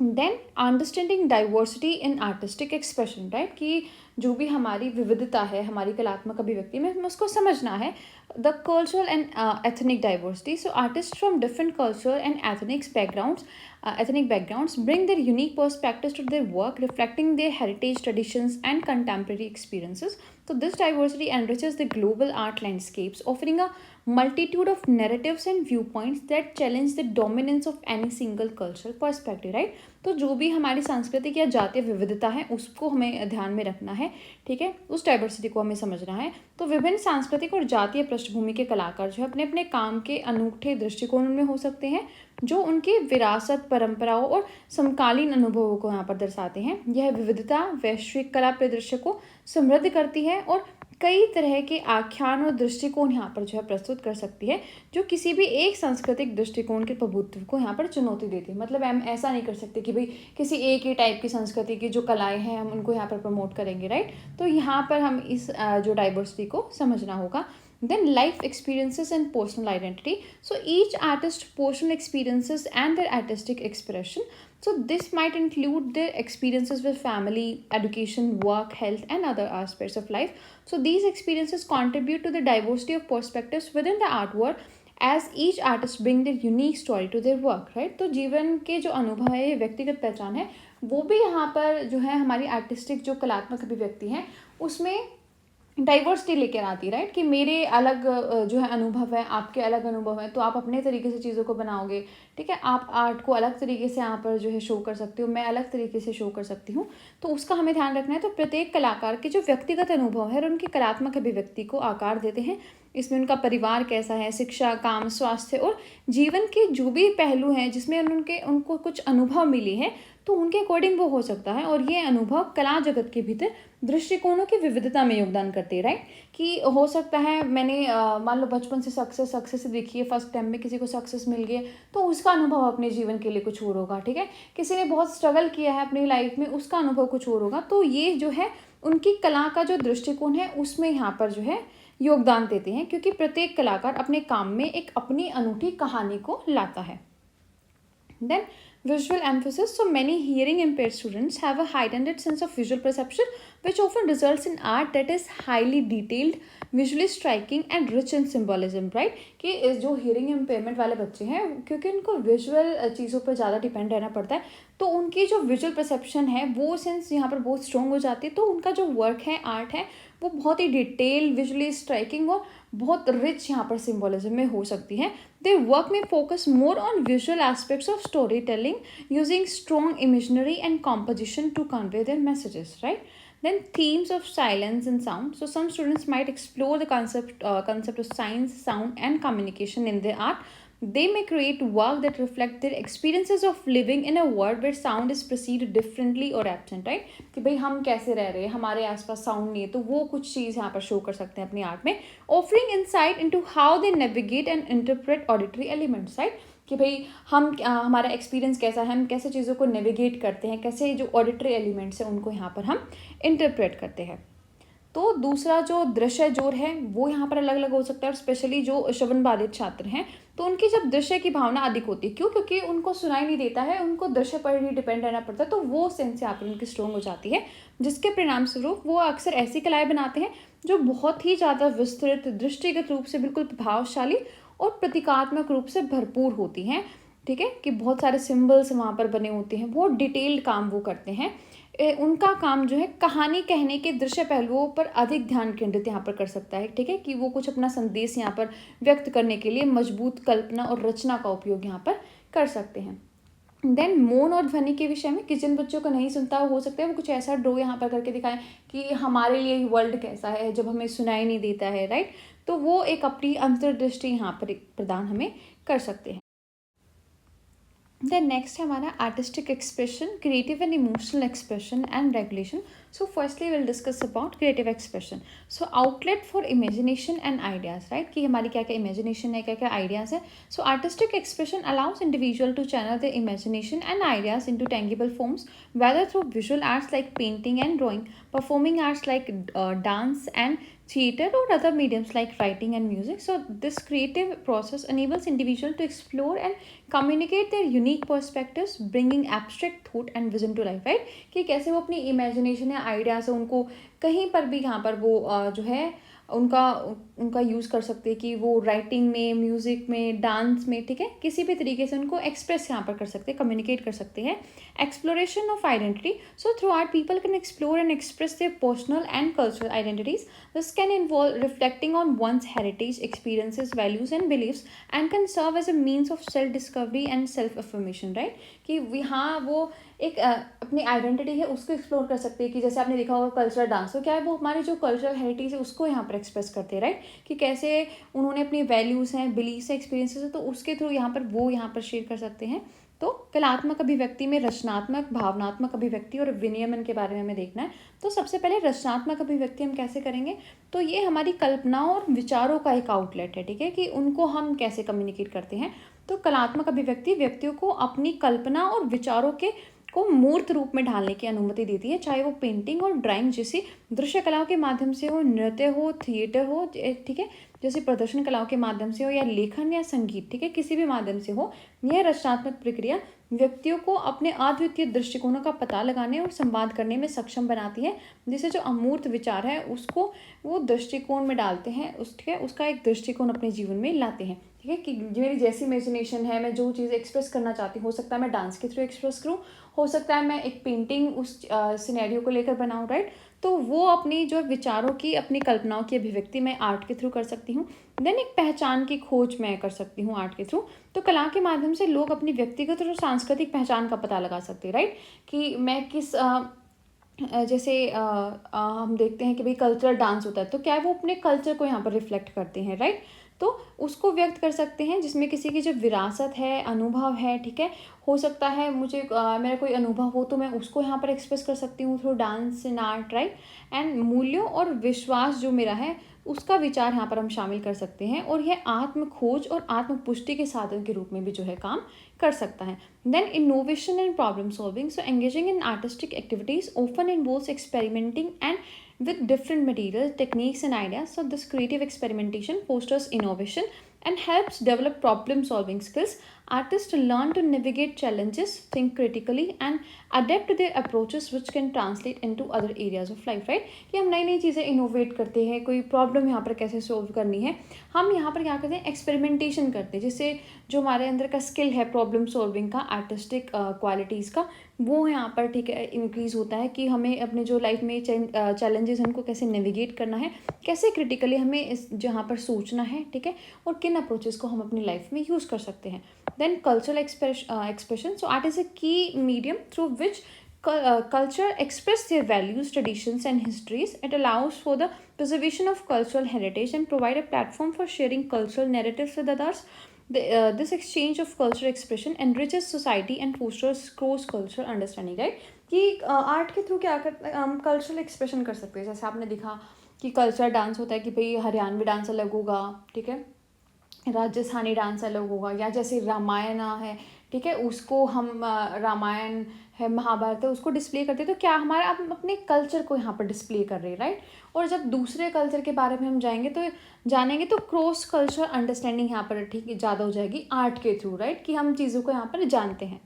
Then understanding diversity in artistic expression, right, कि जो भी हमारी विविधता है हमारी कलात्मक अभिव्यक्ति में, हमें उसको समझना है। The cultural and ethnic diversity, so artist from different culture and ethnic backgrounds bring their unique perspectives to their work, reflecting their heritage, traditions, and contemporary experiences. So this diversity enriches the global art landscapes, offering a multitude of narratives and viewpoints that challenge the dominance of any single cultural perspective, right? तो जो भी हमारी सांस्कृतिक या जातीय विविधता है उसको हमें ध्यान में रखना है, ठीक है, उस डाइवर्सिटी को हमें समझना है। तो विभिन्न सांस्कृतिक और जातीय पृष्ठभूमि के कलाकार जो है अपने अपने काम के अनूठे दृष्टिकोण में हो सकते हैं, जो उनकी विरासत, परंपराओं और समकालीन अनुभवों को यहाँ पर दर्शाते हैं। यह विविधता वैश्विक कला परिदृश्य को समृद्ध करती है और कई तरह के आख्यान और दृष्टिकोण यहाँ पर जो है प्रस्तुत कर सकती है, जो किसी भी एक सांस्कृतिक दृष्टिकोण के प्रभुत्व को यहाँ पर चुनौती देती है। मतलब हम ऐसा नहीं कर सकते कि भाई किसी एक ही टाइप की संस्कृति की जो कलाएं हैं हम उनको यहाँ पर प्रमोट करेंगे, राइट। तो यहाँ पर हम इस जो डाइवर्सिटी को समझना होगा। Then life experiences and personal identity. So each artist personal experiences and their artistic expression. So this might include their experiences with family, education, work, health, and other aspects of life. So these experiences contribute to the diversity of perspectives within the artwork, as each artist bring their unique story to their work, right? तो जीवन के जो अनुभव है, व्यक्तिगत पहचान है, वो भी यहाँ पर जो है हमारी आर्टिस्टिक जो कलात्मक अभिव्यक्ति है उसमें डाइवर्सिटी लेकर आती है, राइट, कि मेरे अलग जो है अनुभव है, आपके अलग अनुभव है, तो आप अपने तरीके से चीज़ों को बनाओगे, ठीक है, आप आर्ट को अलग तरीके से यहाँ पर जो है शो कर सकते हो, मैं अलग तरीके से शो कर सकती हूँ, तो उसका हमें ध्यान रखना है। तो प्रत्येक कलाकार के जो व्यक्तिगत अनुभव है और उनकी कलात्मक अभिव्यक्ति को आकार देते हैं। इसमें उनका परिवार कैसा है, शिक्षा, काम, स्वास्थ्य और जीवन के जो भी पहलू हैं जिसमें उनको कुछ अनुभव मिले हैं, तो उनके अकॉर्डिंग वो हो सकता है। और ये अनुभव कला जगत के भीतर दृष्टिकोणों की विविधता में योगदान करते हैं, राइट, कि हो सकता है मैंने मान लो बचपन से सक्सेस देखी है, फर्स्ट टाइम में किसी को सक्सेस मिल गई, तो उसका अनुभव अपने जीवन के लिए कुछ और होगा, ठीक है, किसी ने बहुत स्ट्रगल किया है अपनी लाइफ में, उसका अनुभव कुछ और होगा। तो ये जो है उनकी कला का जो दृष्टिकोण है उसमें यहाँ पर जो है योगदान देते हैं, क्योंकि प्रत्येक कलाकार अपने काम में एक अपनी अनूठी कहानी को लाता है। Then visual emphasis. So many hearing impaired students have a heightened sense of visual perception, which often results in art that is highly detailed, visually striking and rich in symbolism, right? कि जो hearing impairment वाले बच्चे हैं, क्योंकि उनको visual चीज़ों पर ज़्यादा डिपेंड रहना पड़ता है, तो उनकी जो विजुअल परसेप्शन है वो सेंस यहाँ पर बहुत स्ट्रॉन्ग हो जाती है। तो उनका जो वर्क है, आर्ट है, वो बहुत ही डिटेल, विजुअली स्ट्राइकिंग और बहुत रिच यहाँ पर सिम्बोलिज्म में हो सकती है। दे वर्क में focus more on visual aspects of story telling using strong imaginary and composition to convey their messages, right? Then themes of silence and sound. So some students might explore the concept of science, sound, and communication in their art. They may create work that reflect their experiences of living in a world where sound is perceived differently or absent, right? कि भाई हम कैसे रह रहे हैं, हमारे आसपास sound नहीं है, तो वो कुछ चीज़ यहाँ पर शो कर सकते हैं अपनी आर्ट में, offering insight into how they navigate and interpret auditory elements, right? कि भाई हमारा एक्सपीरियंस कैसा है, हम कैसे चीज़ों को नेविगेट करते हैं, कैसे जो ऑडिटरी एलिमेंट्स हैं उनको यहाँ पर हम इंटरप्रेट करते हैं। तो दूसरा जो दृश्य जोर है वो यहाँ पर अलग अलग हो सकता है, और स्पेशली जो श्रवण बाधित छात्र हैं तो उनकी जब दृश्य की भावना अधिक होती है, क्यों? क्योंकि उनको सुनाई नहीं देता है, उनको दृश्य पर ही डिपेंड रहना पड़ता है, तो वो सेंस यहाँ पर उनकी स्ट्रॉन्ग हो जाती है, जिसके परिणाम स्वरूप वो अक्सर ऐसी कलाएं बनाते हैं जो बहुत ही ज़्यादा विस्तृत, दृष्टिगत रूप से बिल्कुल प्रभावशाली और प्रतीकात्मक रूप से भरपूर होती हैं, ठीक है? कि बहुत सारे सिम्बल्स वहाँ पर बने होते हैं, बहुत डिटेल्ड काम वो करते हैं। उनका काम जो है कहानी कहने के दृश्य पहलुओं पर अधिक ध्यान केंद्रित यहाँ पर कर सकता है, ठीक है? कि वो कुछ अपना संदेश यहाँ पर व्यक्त करने के लिए मजबूत कल्पना और रचना का उपयोग यहाँ पर कर सकते हैं। देन मौन और ध्वनि के विषय में, कि जिन बच्चों को नहीं सुनता हो सकता है वो कुछ ऐसा ड्रॉ यहाँ पर करके दिखाएं कि हमारे लिए वर्ल्ड कैसा है जब हमें सुनाई नहीं देता है, राइट? तो वो एक अपनी अंतर्दृष्टि यहाँ पर प्रदान हमें कर सकते हैं। Then next है हमारा artistic expression, creative and emotional expression and regulation. So firstly we'll discuss about creative expression. So outlet for imagination and ideas, right? कि हमारी क्या क्या imagination है, क्या क्या ideas है. So artistic expression allows individual to channel their imagination and ideas into tangible forms, whether through visual arts like painting and drawing, performing arts like dance and theater, or other mediums like writing and music. So this creative process enables individual to explore and communicate their unique perspectives, bringing abstract thought and vision to life, right? कि कैसे वो अपनी imagination या ideas है उनको कहीं पर भी यहाँ पर वो जो है उनका यूज़ कर सकते हैं, कि वो राइटिंग में, म्यूज़िक में, डांस में, ठीक है, किसी भी तरीके से उनको एक्सप्रेस यहाँ पर कर सकते हैं, कम्युनिकेट कर सकते हैं। Exploration of identity. So through art people can explore and express their personal and cultural identities. This can involve reflecting on one's heritage, experiences, values and beliefs, and can serve as a means of self discovery and self affirmation, right? कि हाँ वो एक अपनी identity है उसको explore कर सकते हैं, कि जैसे आपने देखा होगा कल्चरल डांस, तो क्या है वो हमारी जो कल्चरल हेरिटेज है उसको यहाँ पर एक्सप्रेस करते हैं, राइट? कि कैसे उन्होंने अपनी वैल्यूज़ हैं, बिलीव्स हैं, एक्सपीरियंसेस हैं, तो उसके थ्रू यहाँ पर वो यहाँ पर शेयर कर सकते हैं। तो कलात्मक अभिव्यक्ति में रचनात्मक, भावनात्मक अभिव्यक्ति और विनियमन के बारे में हमें देखना है। तो सबसे पहले रचनात्मक अभिव्यक्ति हम कैसे करेंगे, तो ये हमारी कल्पना और विचारों का एक आउटलेट है, ठीक है, कि उनको हम कैसे कम्युनिकेट करते हैं। तो कलात्मक अभिव्यक्ति व्यक्तियों को अपनी कल्पना और विचारों को मूर्त रूप में ढालने की अनुमति देती है, चाहे वो पेंटिंग और ड्राइंग जैसी दृश्य कलाओं के माध्यम से हो, नृत्य हो, थिएटर हो, ठीक है, जैसे प्रदर्शन कलाओं के माध्यम से हो, या लेखन या संगीत, ठीक है, किसी भी माध्यम से हो। यह रचनात्मक प्रक्रिया व्यक्तियों को अपने अद्वितीय दृष्टिकोणों का पता लगाने और संवाद करने में सक्षम बनाती है, जिससे जो अमूर्त विचार है उसको वो दृष्टिकोण में डालते हैं, उसका एक दृष्टिकोण अपने जीवन में लाते हैं, ठीक है, कि मेरी जैसी इमेजिनेशन है, मैं जो चीज़ एक्सप्रेस करना चाहती हूँ, हो सकता है मैं डांस के थ्रू एक्सप्रेस करूँ, हो सकता है मैं एक पेंटिंग उस सिनेरियो को लेकर बनाऊँ, राइट? तो वो अपनी जो विचारों की, अपनी कल्पनाओं की अभिव्यक्ति मैं आर्ट के थ्रू कर सकती हूँ। देन एक पहचान की खोज मैं कर सकती हूँ आर्ट के थ्रू। तो कला के माध्यम से लोग अपनी व्यक्तिगत और सांस्कृतिक पहचान का पता लगा सकते हैं, राइट? कि मैं किस जैसे हम देखते हैं कि भाई कल्चरल डांस होता है, तो क्या है वो अपने कल्चर को यहाँ पर रिफ्लेक्ट करते हैं, राइट? तो उसको व्यक्त कर सकते हैं जिसमें किसी की जो विरासत है, अनुभव है, ठीक है, हो सकता है मुझे मेरा कोई अनुभव हो तो मैं उसको यहाँ पर एक्सप्रेस कर सकती हूँ through dance and art, right? And मूल्यों और विश्वास जो मेरा है उसका विचार यहाँ पर हम शामिल कर सकते हैं, और यह आत्म खोज और आत्म पुष्टि के साधन के रूप में भी जो है काम कर सकता है। Then innovation and problem solving. So engaging in artistic activities often involves experimenting and with different materials, techniques and ideas. So this creative experimentation fosters innovation and helps develop problem solving skills. Artists learn to navigate challenges, think critically and adapt to their approaches, which can translate into other areas of life, right? कि हम नई नई चीज़ें innovate करते हैं, कोई problem यहाँ पर कैसे सोल्व करनी है, हम यहाँ पर क्या करते हैं, एक्सपेरिमेंटेशन करते हैं, जिससे जो हमारे अंदर का स्किल है प्रॉब्लम सॉल्विंग का, आर्टिस्टिक क्वालिटीज़ का, वो यहाँ पर ठीक है इंक्रीज़ होता है कि हमें अपने जो लाइफ में चैलेंजेस उनको कैसे नेविगेट करना है, कैसे क्रिटिकली हमें इस जहाँ पर सोचना है, ठीक है, और किन अप्रोचेस को हम अपनी लाइफ में यूज़ कर सकते हैं. Then cultural expression. So art is a key medium through which culture express their values, traditions, and histories. It allows for the preservation of cultural heritage and provide a platform for sharing cultural narratives with others. This exchange of cultural expression enriches society and fosters cross cultural understanding, right? कि art के through क्या करते हैं, हम cultural expression कर सकते हैं. जैसे आपने देखा कि कल्चरल डांस होता है कि भाई हरियाणवी डांस अलग होगा, ठीक है, राजस्थानी डांस अलग होगा, या जैसे रामायण है, ठीक है, उसको हम रामायण है, महाभारत है, उसको डिस्प्ले करते हैं. तो क्या हमारा हम अपने कल्चर को यहाँ पर डिस्प्ले कर रहे हैं, राइट. और जब दूसरे कल्चर के बारे में हम जानेंगे तो क्रॉस कल्चर अंडरस्टैंडिंग यहाँ पर ठीक ज़्यादा हो जाएगी आर्ट के थ्रू, राइट, कि हम चीज़ों को यहाँ पर जानते हैं.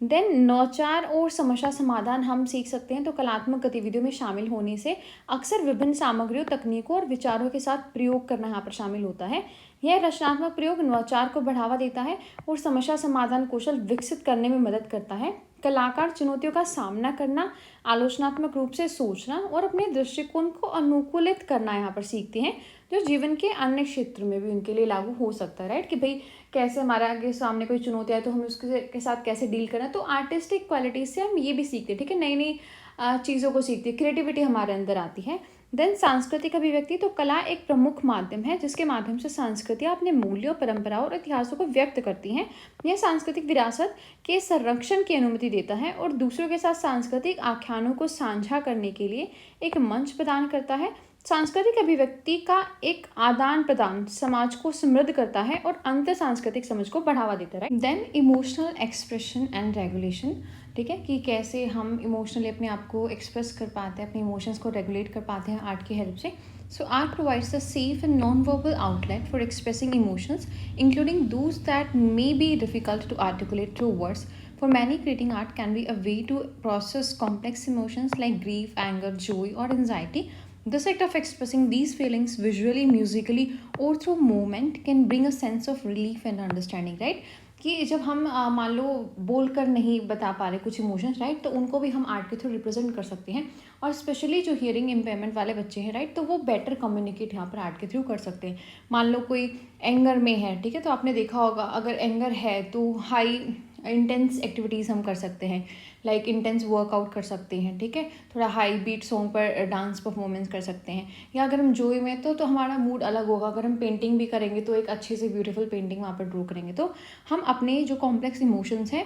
देन नौचार और समस्या समाधान हम सीख सकते हैं. तो कलात्मक गतिविधियों में शामिल होने से अक्सर विभिन्न सामग्रियों, तकनीकों और विचारों के साथ प्रयोग करना यहाँ पर शामिल होता है. यह रचनात्मक प्रयोग नवाचार को बढ़ावा देता है और समस्या समाधान कौशल विकसित करने में मदद करता है. कलाकार चुनौतियों का सामना करना, आलोचनात्मक रूप से सोचना और अपने दृष्टिकोण को अनुकूलित करना यहाँ पर सीखते हैं, जो जीवन के अन्य क्षेत्र में भी उनके लिए लागू हो सकता है, राइट. कि भाई कैसे हमारा आगे सामने कोई चुनौती आए तो हम उसके के साथ कैसे डील करें. तो आर्टिस्टिक क्वालिटीज से हम ये भी सीखते हैं, ठीक है, नई नई चीज़ों को सीखते हैं, क्रिएटिविटी हमारे अंदर आती है. देन सांस्कृतिक अभिव्यक्ति. तो कला एक प्रमुख माध्यम है जिसके माध्यम से संस्कृतियाँ अपने मूल्यों, परंपराओं और इतिहासों को व्यक्त करती हैं. यह सांस्कृतिक विरासत के संरक्षण की अनुमति देता है और दूसरों के साथ सांस्कृतिक आख्यानों को साझा करने के लिए एक मंच प्रदान करता है. सांस्कृतिक अभिव्यक्ति का एक आदान प्रदान समाज को समृद्ध करता है और अंतर सांस्कृतिक समझ को बढ़ावा देता है. Then emotional expression and regulation. ठीक है, कि कैसे हम इमोशनली अपने आप को एक्सप्रेस कर पाते हैं, अपने इमोशंस को रेगुलेट कर पाते हैं आर्ट की हेल्प से. So art provides a safe and non verbal outlet for expressing emotions including those that may be difficult to articulate through words. For many, creating art can be a way to process complex emotions like grief, anger, joy, or anxiety. This act of expressing these feelings visually, musically, or through movement can bring a sense of relief and understanding, right? कि जब हम मान लो बोल कर नहीं बता पा रहे कुछ इमोशंस, राइट, तो उनको भी हम आर्ट के थ्रू रिप्रेजेंट कर सकते हैं. और स्पेशली जो हियरिंग इम्पेयरमेंट वाले बच्चे हैं, राइट, तो वो बेटर कम्युनिकेट यहाँ पर आर्ट के थ्रू कर सकते हैं. मान लो कोई एंगर में है, ठीक है, तो आपने देखा होगा अगर एंगर है तो हाई इंटेंस एक्टिविटीज़ हम कर सकते हैं, लाइक इंटेंस वर्कआउट कर सकते हैं, ठीक है, थोड़ा हाई बीट सॉन्ग पर डांस परफॉर्मेंस कर सकते हैं. या अगर हम जोई में तो हमारा मूड अलग होगा. अगर हम पेंटिंग भी करेंगे तो एक अच्छे से ब्यूटीफुल पेंटिंग वहाँ पर ड्रॉ करेंगे, तो हम अपने जो कॉम्प्लेक्स इमोशंस हैं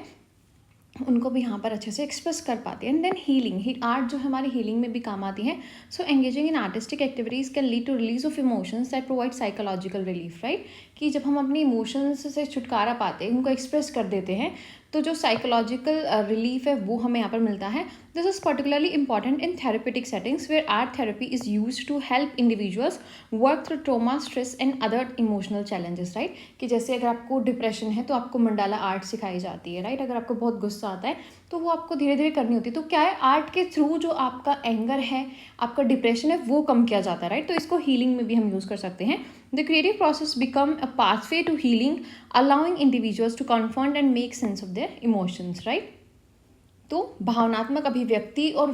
उनको भी यहाँ पर अच्छे से एक्सप्रेस कर पाते हैं. And then healing. आर्ट जो हमारी हीलिंग में भी काम आती है. So engaging in artistic activities can lead to release of emotions that provide psychological relief, right, कि जब हम अपने इमोशंस से छुटकारा पाते हैं, उनको एक्सप्रेस कर देते हैं, तो जो साइकोलॉजिकल रिलीफ है वो हमें यहाँ पर मिलता है. This is particularly important in therapeutic settings where art therapy is use to help individuals work through trauma, stress and other emotional challenges, right. कि जैसे अगर आपको डिप्रेशन है तो आपको मंडाला आर्ट सिखाई जाती है, राइट. अगर आपको बहुत गुस्सा आता है तो वो आपको धीरे धीरे करनी होती है. तो क्या है, आर्ट के थ्रू जो आपका एंगर है, आपका डिप्रेशन है, वो कम किया जाता है, राइट. तो इसको हीलिंग में भी हम यूज़ कर सकते हैं. The creative process become a pathway to healing, allowing individuals to confront and make sense of their emotions, right? तो भावनात्मक अभिव्यक्ति और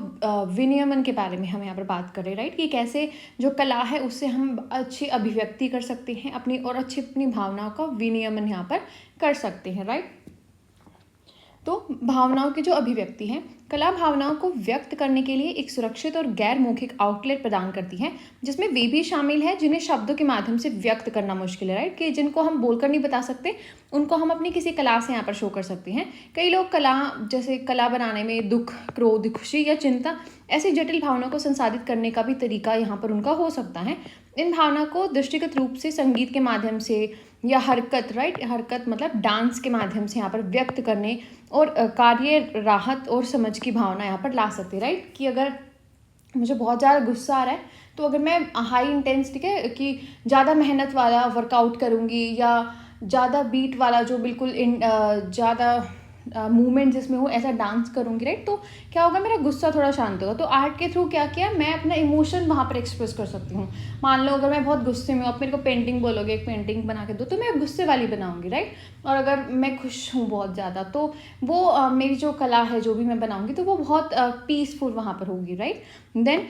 विनियमन के बारे में हम यहाँ पर बात कर रहे हैं, राइट, कि कैसे जो कला है उससे हम अच्छी अभिव्यक्ति कर सकते हैं अपनी, और अच्छी अपनी भावनाओं का विनियमन यहाँ पर कर सकते हैं, राइट. तो भावनाओं की जो अभिव्यक्ति है, कला भावनाओं को व्यक्त करने के लिए एक सुरक्षित और गैर मौखिक आउटलेट प्रदान करती है, जिसमें वे भी शामिल है जिन्हें शब्दों के माध्यम से व्यक्त करना मुश्किल है, राइट, कि जिनको हम बोलकर नहीं बता सकते, उनको हम अपनी किसी कला से यहाँ पर शो कर सकते हैं. कई लोग कला, जैसे कला बनाने में दुख, क्रोध, खुशी या चिंता, ऐसी जटिल भावनाओं को संसाधित करने का भी तरीका यहाँ पर उनका हो सकता है. इन भावना को दृष्टिगत रूप से संगीत के माध्यम से या हरकत, राइट, हरकत मतलब डांस के माध्यम से यहाँ पर व्यक्त करने और कार्य राहत और समझ की भावना यहाँ पर ला सकते हैं, राइट. कि अगर मुझे बहुत ज़्यादा गुस्सा आ रहा है तो अगर मैं हाई इंटेंस, ठीक है, कि ज़्यादा मेहनत वाला वर्कआउट करूँगी या ज़्यादा बीट वाला जो बिल्कुल ज़्यादा मूवमेंट जिसमें हो, ऐसा डांस करूँगी, राइट, तो क्या होगा, मेरा गुस्सा थोड़ा शांत होगा। तो आर्ट के थ्रू क्या किया, मैं अपना इमोशन वहाँ पर एक्सप्रेस कर सकती हूँ। मान लो अगर मैं बहुत गुस्से में हूँ, आप मेरे को पेंटिंग बोलोगे, एक पेंटिंग बना के दो, तो मैं गुस्से वाली बनाऊँगी, राइट। और अगर मैं खुश हूँ बहुत ज़्यादा, तो वो मेरी जो कला है, जो भी मैं बनाऊँगी, तो वो बहुत पीसफुल वहाँ पर होगी, राइट। देन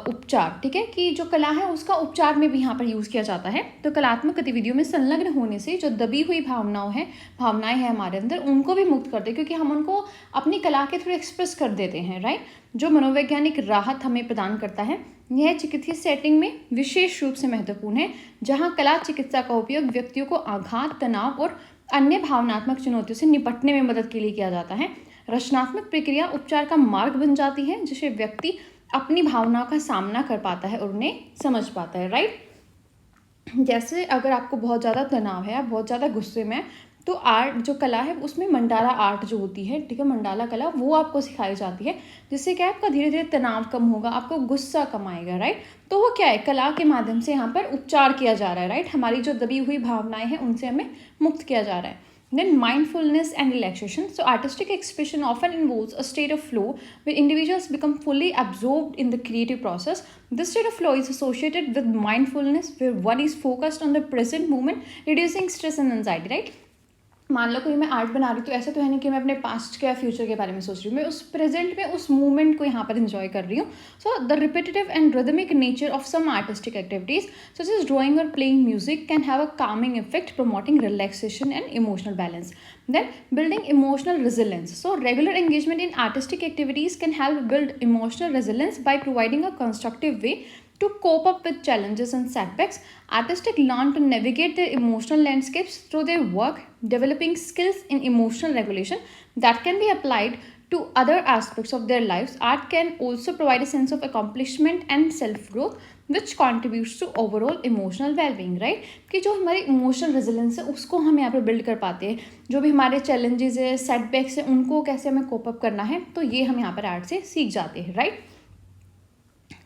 उपचार, ठीक है, कि जो कला है उसका उपचार में भी यहाँ पर यूज़ किया जाता है। तो कलात्मक गतिविधियों में संलग्न होने से जो दबी हुई भावनाएं हैं हमारे अंदर, उनको भी मुक्त करते हैं, क्योंकि हम उनको अपनी कला के थ्रू एक्सप्रेस कर देते हैं, राइट। जो मनोवैज्ञानिक राहत हमें प्रदान करता है, यह चिकित्सीय सेटिंग में विशेष रूप से महत्वपूर्ण है, जहाँ कला चिकित्सा का उपयोग व्यक्तियों को आघात, तनाव और अन्य भावनात्मक चुनौतियों से निपटने में मदद के लिए किया जाता है। रचनात्मक प्रक्रिया उपचार का मार्ग बन जाती है, जिससे व्यक्ति अपनी भावनाओं का सामना कर पाता है और उन्हें समझ पाता है, राइट। जैसे अगर आपको बहुत ज़्यादा तनाव है, आप बहुत ज़्यादा गुस्से में, तो आर्ट जो कला है उसमें मंडाला आर्ट जो होती है, ठीक है, मंडाला कला, वो आपको सिखाई जाती है, जिससे क्या है, आपका धीरे धीरे तनाव कम होगा, आपको गुस्सा कम आएगा, राइट। तो वो क्या है, कला के माध्यम से यहाँ पर उपचार किया जा रहा है, राइट। हमारी जो दबी हुई भावनाएं हैं उनसे हमें मुक्त किया जा रहा है। Then mindfulness and relaxation. So artistic expression often involves a state of flow where individuals become fully absorbed in the creative process. This state of flow is associated with mindfulness, where one is focused on the present moment, reducing stress and anxiety, right? मान लो कोई मैं art बना रही हूँ, तो ऐसा तो है नहीं कि मैं अपने पास्ट के या फ्यूचर के बारे में सोच रही हूँ, मैं उस प्रेजेंट में उस मूवमेंट को यहाँ पर एंजॉय कर रही हूँ। So the repetitive and rhythmic nature of some artistic activities such as drawing और playing music can have a calming effect, promoting relaxation and emotional balance. Then building emotional resilience. So regular engagement in artistic activities can help build emotional resilience by providing a constructive way to cope up with challenges and setbacks. Artists learn to navigate their emotional landscapes through their work, developing skills in emotional regulation that can be applied to other aspects of their lives. Art can also provide a sense of accomplishment and self-growth, which contributes to overall emotional well-being, right? कि जो हमारी emotional resilience है उसको हम यहाँ पर build कर पाते हैं, जो भी हमारे चैलेंजेस है, सेटबैक्स है, उनको कैसे हमें कोप अप करना है, तो ये हम यहाँ पर आर्ट से सीख जाते हैं, राइट।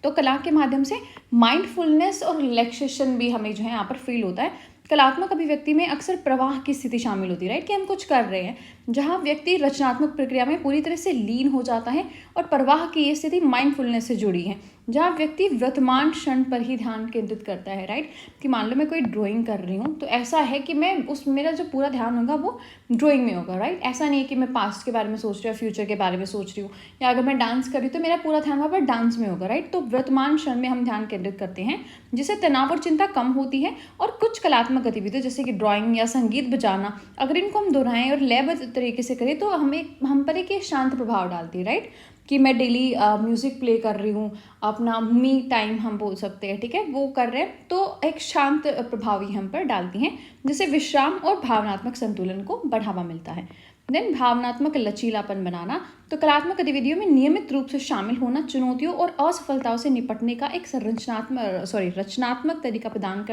तो कला के माध्यम से माइंडफुलनेस और रिलैक्सेशन भी हमें जो है यहाँ पर फील होता है। कलात्मक अभिव्यक्ति में अक्सर प्रवाह की स्थिति शामिल होती है, राइट, कि हम कुछ कर रहे हैं, जहाँ व्यक्ति रचनात्मक प्रक्रिया में पूरी तरह से लीन हो जाता है, और प्रवाह की ये स्थिति माइंडफुलनेस से जुड़ी है, जहाँ व्यक्ति वर्तमान क्षण पर ही ध्यान केंद्रित करता है, राइट। कि मान लो मैं कोई ड्राइंग कर रही हूँ, तो ऐसा है कि मैं मेरा जो पूरा ध्यान होगा वो ड्राइंग में होगा, राइट। ऐसा नहीं है कि मैं पास्ट के बारे में सोच रही हूँ, फ्यूचर के बारे में सोच रही हूँ, या अगर मैं डांस कर रही हूँ तो मेरा पूरा ध्यान वहाँ पर डांस में होगा, राइट। तो वर्तमान क्षण में हम ध्यान केंद्रित करते हैं, जिससे तनाव और चिंता कम होती है। और कुछ कलात्मक गतिविधियाँ जैसे कि ड्राइंग या संगीत बजाना, अगर इनको हम दोहराएं और लयबद्ध तरीके से करें, तो हम पर एक शांत प्रभाव डालती है, राइट। कि मैं डेली म्यूज़िक प्ले कर रही हूँ, अपना मी टाइम हम बोल सकते हैं, ठीक है, वो कर रहे हैं, तो एक शांत प्रभावी हम पर डालती हैं, जिससे विश्राम और भावनात्मक संतुलन को बढ़ावा मिलता है। देन भावनात्मक लचीलापन बनाना। तो कलात्मक गतिविधियों में नियमित रूप से शामिल होना चुनौतियों और असफलताओं से निपटने का एक रचनात्मक तरीका प्रदान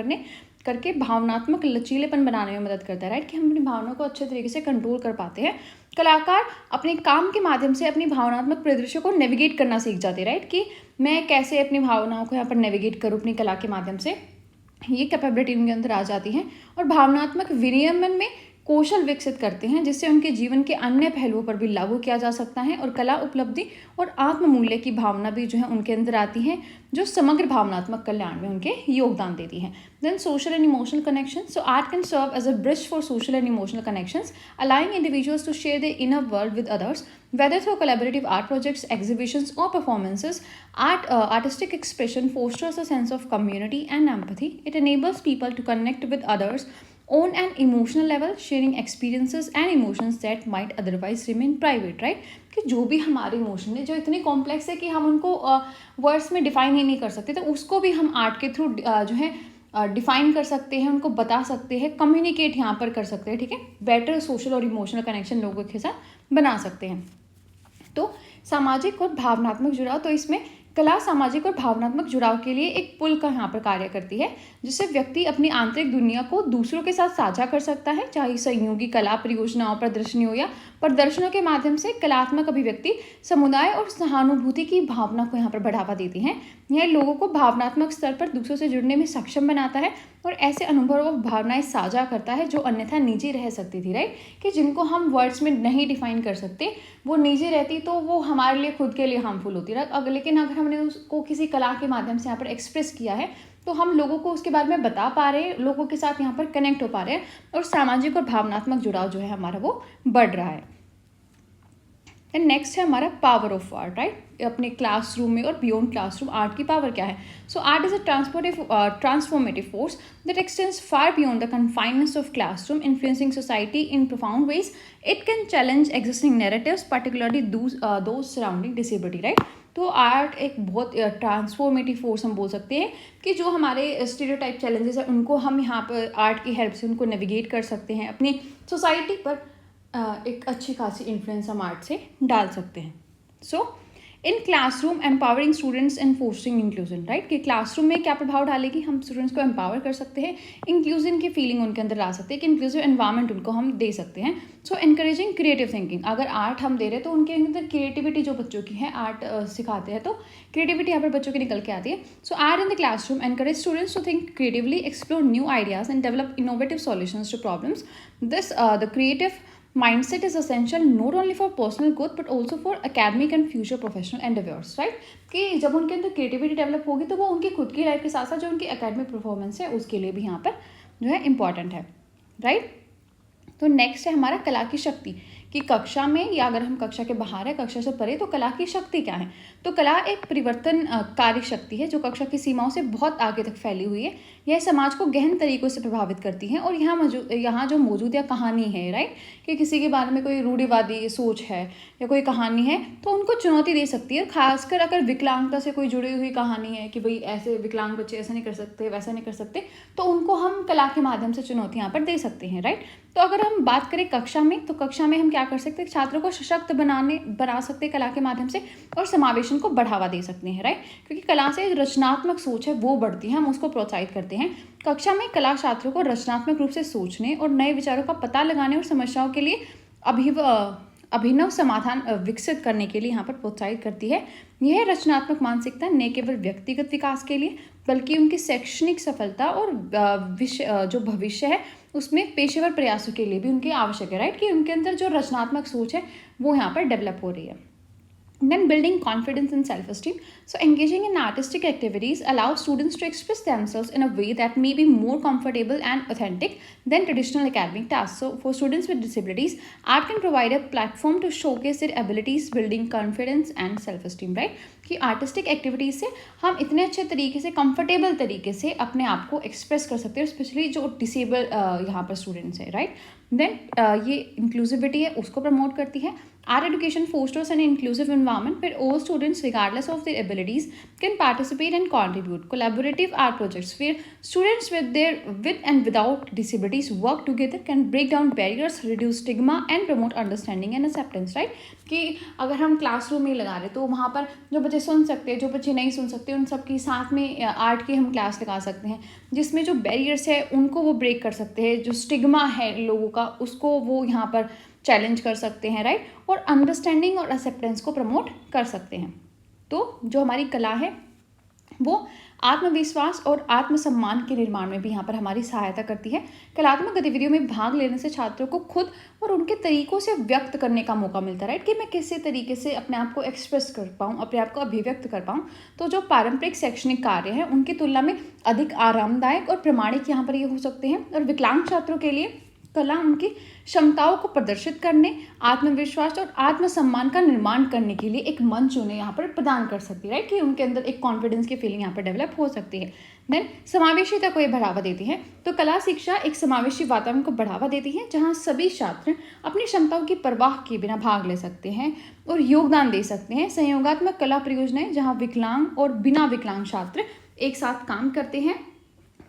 करके भावनात्मक लचीलेपन बनाने में मदद करता है, राइट। कि हम अपनी भावनाओं को अच्छे तरीके से कंट्रोल कर पाते हैं। कलाकार अपने काम के माध्यम से अपनी भावनात्मक परिदृश्य को नेविगेट करना सीख जाते हैं, राइट। कि मैं कैसे अपनी भावनाओं को यहाँ पर नेविगेट करूँ अपनी कला के माध्यम से, ये कैपेबिलिटी उनके अंदर आ जाती है। और भावनात्मक विनियमन में कौशल विकसित करते हैं, जिससे उनके जीवन के अन्य पहलुओं पर भी लागू किया जा सकता है। और कला उपलब्धि और आत्ममूल्य की भावना भी जो है उनके अंदर आती है, जो समग्र भावनात्मक कल्याण में उनके योगदान देती है। Then social and emotional connection. So art can serve as a bridge for social and emotional connections, allowing individuals to share their inner world with others, whether through collaborative art projects, exhibitions, or performances. Artistic expression fosters a sense of community and empathy. It enables people to connect with others on an emotional level, sharing experiences and emotions that might otherwise remain private, right? कि जो भी हमारे emotion है, जो इतने complex है कि हम उनको वर्ड्स में डिफाइन ही नहीं कर सकते, तो उसको भी हम आर्ट के थ्रू जो है डिफाइन कर सकते हैं, उनको बता सकते हैं, कम्युनिकेट यहाँ पर कर सकते हैं, ठीक है। बेटर सोशल और इमोशनल कनेक्शन लोगों के साथ बना सकते हैं। तो सामाजिक और भावनात्मक जुड़ाव, तो इसमें कला सामाजिक और भावनात्मक जुड़ाव के लिए एक पुल का यहाँ पर कार्य करती है, जिससे व्यक्ति अपनी आंतरिक दुनिया को दूसरों के साथ साझा कर सकता है, चाहे सहयोगी कला परियोजनाओं, प्रदर्शनियों या प्रदर्शनों के माध्यम से। कलात्मक अभिव्यक्ति समुदाय और सहानुभूति की भावना को यहाँ पर बढ़ावा देती हैं। यह लोगों को भावनात्मक स्तर पर दूसरों से जुड़ने में सक्षम बनाता है और ऐसे अनुभव और भावनाएं साझा करता है जो अन्यथा निजी रह सकती थी, राइट, कि जिनको हम वर्ड्स में नहीं डिफाइन कर सकते, वो निजी रहती तो वो हमारे लिए खुद के लिए हार्मफुल होती है। लेकिन अगर हमने उसको किसी कला के माध्यम से यहाँ पर एक्सप्रेस किया है तो हम लोगों को उसके बारे में बता पा रहे हैं, लोगों के साथ यहाँ पर कनेक्ट हो पा रहे हैं और सामाजिक और भावनात्मक जुड़ाव जो है हमारा वो बढ़ रहा है। एंड नेक्स्ट है हमारा पावर ऑफ आर्ट, राइट। अपने क्लासरूम में और बियॉन्ड क्लासरूम आर्ट की पावर क्या है? So art is a transformative force that extends far beyond the confinements of classroom, influencing society in profound ways. It can challenge existing narratives, particularly those surrounding disability, right. तो art एक बहुत transformative force हम बोल सकते हैं कि जो हमारे स्टीरियोटाइप चैलेंजेस है उनको हम यहाँ पर आर्ट की हेल्प से उनको नेविगेट कर सकते हैं, अपनी सोसाइटी पर एक अच्छी खासी इन्फ्लुएंस हम आर्ट से डाल सकते हैं. So in classroom empowering students and fostering inclusion, right, कि क्लासरूम में क्या प्रभाव डालेगी, हम स्टूडेंट्स को एम्पावर कर सकते हैं, इंक्लूजन की फीलिंग उनके अंदर ला सकते हैं, कि इंक्लूसिव एनवायरनमेंट उनको हम दे सकते हैं. सो एनकरेजिंग क्रिएटिव थिंकिंग, अगर आर्ट हम दे रहे हैं तो उनके अंदर क्रिएटिविटी जो बच्चों की है, आर्ट सिखाते हैं तो क्रिएटिविटी यहाँ पर बच्चों की निकल के आती है. So art in the classroom encourage students to think creatively, explore new ideas and develop innovative solutions to problems. This the creative mindset is essential not only for personal growth but also for academic and future professional endeavors, right, कि जब उनके अंदर creativity develop होगी तो वो उनकी खुद की लाइफ के साथ साथ जो उनकी एकेडमिक परफॉर्मेंस है उसके लिए भी यहाँ पर जो है इम्पॉर्टेंट है, राइट. तो नेक्स्ट है हमारा कला की शक्ति, कि कक्षा में या अगर हम कक्षा के बाहर है, कक्षा से परे, तो कला की शक्ति क्या है. तो कला एक परिवर्तनकारी शक्ति है जो कक्षा की सीमाओं से बहुत आगे तक फैली हुई है. यह समाज को गहन तरीकों से प्रभावित करती है और यहाँ जो मौजूद या कहानी है, राइट, कि किसी के बारे में कोई रूढ़िवादी सोच है या कोई कहानी है तो उनको चुनौती दे सकती है. खासकर अगर विकलांगता से कोई जुड़ी हुई कहानी है कि भाई ऐसे विकलांग बच्चे ऐसा नहीं कर सकते, वैसा नहीं कर सकते, तो उनको हम कला के माध्यम से चुनौती यहाँ पर दे सकते हैं, राइट. तो अगर हम बात करें कक्षा में, तो कक्षा में हम क्या कर सकते हैं, छात्रों को सशक्त बना सकते हैं कला के माध्यम से और समावेशन को बढ़ावा दे सकते हैं, राइट, क्योंकि कला से रचनात्मक सोच है वो बढ़ती है, हम उसको प्रोत्साहित करते हैं. कक्षा में कला छात्रों को रचनात्मक रूप से सोचने और नए विचारों का पता लगाने और समस्याओं के लिए अभिनव समाधान विकसित करने के लिए यहाँ पर प्रोत्साहित करती है. यह रचनात्मक मानसिकता न केवल व्यक्तिगत विकास के लिए बल्कि उनकी शैक्षणिक सफलता और जो भविष्य है उसमें पेशेवर प्रयासों के लिए भी उनकी आवश्यक है, राइट, कि उनके अंदर जो रचनात्मक सोच है वो यहाँ पर डेवलप हो रही है. Then building confidence and self-esteem. So engaging in artistic activities allows students to express themselves in a way that may be more comfortable and authentic than traditional academic tasks. So for students with disabilities, art can provide a platform to showcase their abilities, building confidence and self-esteem, right? कि artistic activities से हम इतने अच्छे तरीके से, comfortable तरीके से अपने आप को एक्सप्रेस कर सकते हैं, स्पेशली जो डिसेबल यहाँ पर स्टूडेंट्स हैं, राइट. देन ये इंक्लूसिविटी है उसको प्रमोट करती है. Our education fosters an inclusive environment where all students, regardless of their abilities, can participate and contribute. Collaborative art projects where students with and without disabilities work together can break down barriers, reduce stigma and promote understanding and acceptance, right? कि अगर हम classroom में लगा रहे तो वहाँ पर जो बच्चे सुन सकते हैं, जो बच्चे नहीं सुन सकते, उन सब की साथ में आर्ट की हम क्लास लगा सकते हैं जिसमें जो बैरियर्स है उनको वो ब्रेक कर सकते हैं, जो स्टिग्मा है लोगों का उसको वो यहाँ पर चैलेंज कर सकते हैं, राइट, और अंडरस्टैंडिंग और एक्सेप्टेंस को प्रमोट कर सकते हैं. तो जो हमारी कला है वो आत्मविश्वास और आत्मसम्मान के निर्माण में भी यहाँ पर हमारी सहायता करती है. कलात्मक गतिविधियों में भाग लेने से छात्रों को खुद और उनके तरीकों से व्यक्त करने का मौका मिलता है, राइट, कि मैं किसी तरीके से अपने आप को एक्सप्रेस कर पाऊँ, अपने आप को अभिव्यक्त कर पाऊँ. तो जो पारंपरिक शैक्षणिक कार्य हैं उनकी तुलना में अधिक आरामदायक और प्रमाणिक यहाँ पर ये हो सकते हैं. और विकलांग छात्रों के लिए कला उनकी क्षमताओं को प्रदर्शित करने, आत्मविश्वास और आत्मसम्मान का निर्माण करने के लिए एक मंच उन्हें यहाँ पर प्रदान कर सकती है, राइट, कि उनके अंदर एक कॉन्फिडेंस की फीलिंग यहाँ पर डेवलप हो सकती है. देन समावेशिता को ये बढ़ावा देती है. तो कला शिक्षा एक समावेशी वातावरण को बढ़ावा देती है जहाँ सभी छात्र अपनी क्षमताओं की परवाह किए बिना भाग ले सकते हैं और योगदान दे सकते हैं. संयोगात्मक कला परियोजनाएं जहाँ विकलांग और बिना विकलांग छात्र एक साथ काम करते हैं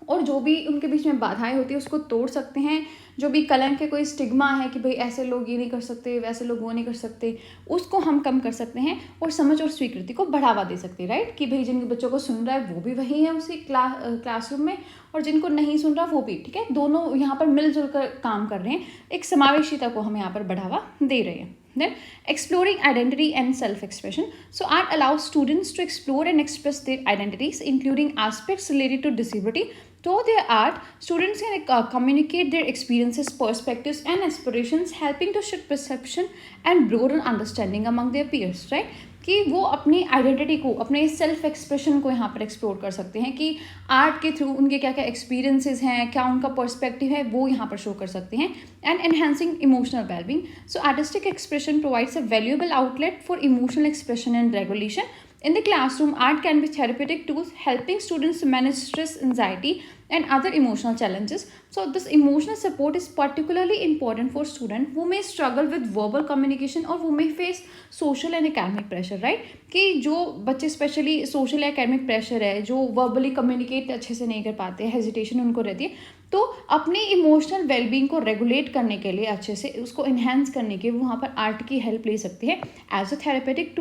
और जो भी उनके बीच में बाधाएं होती है उसको तोड़ सकते हैं. जो भी कलंक है, कोई स्टिग्मा है कि भाई ऐसे लोग ये नहीं कर सकते, वैसे लोग वो नहीं कर सकते, उसको हम कम कर सकते हैं और समझ और स्वीकृति को बढ़ावा दे सकते हैं, राइट, कि भाई जिन बच्चों को सुन रहा है वो भी वही है उसी क्लासरूम में और जिनको नहीं सुन रहा वो भी, ठीक है, दोनों यहाँ पर मिलजुल कर काम कर रहे हैं. एक समावेशिता को हम यहाँ पर बढ़ावा दे रहे हैं. Then exploring identity and self-expression. So art allows students to explore and express their identities, including aspects related to disability. Through their art, students can communicate their experiences, perspectives, and aspirations, helping to shift perception and broaden understanding among their peers, right? कि वो अपनी identity को, अपने self expression को यहाँ पर explore कर सकते हैं कि आर्ट के थ्रू उनके क्या क्या एक्सपीरियंसेस हैं, क्या उनका पर्सपेक्टिव है, वो यहाँ पर शो कर सकते हैं. And enhancing emotional wellbeing. So artistic expression provides a valuable outlet for emotional expression and regulation. In the classroom, art can be therapeutic tools helping students manage stress, anxiety, and other emotional challenges. So this emotional support is particularly important for students who may struggle with verbal communication or who may face social and academic pressure, right? कि जो बच्चे specially social या academic pressure है, जो verbally communicate अच्छे से नहीं कर पाते हैं, हेजिटेशन उनको रहती है, तो अपनी इमोशनल वेलबींग को रेगुलेट करने के लिए, अच्छे से उसको इन्हेंस करने के, वहाँ पर आर्ट की हेल्प ले सकते हैं as a therapeutic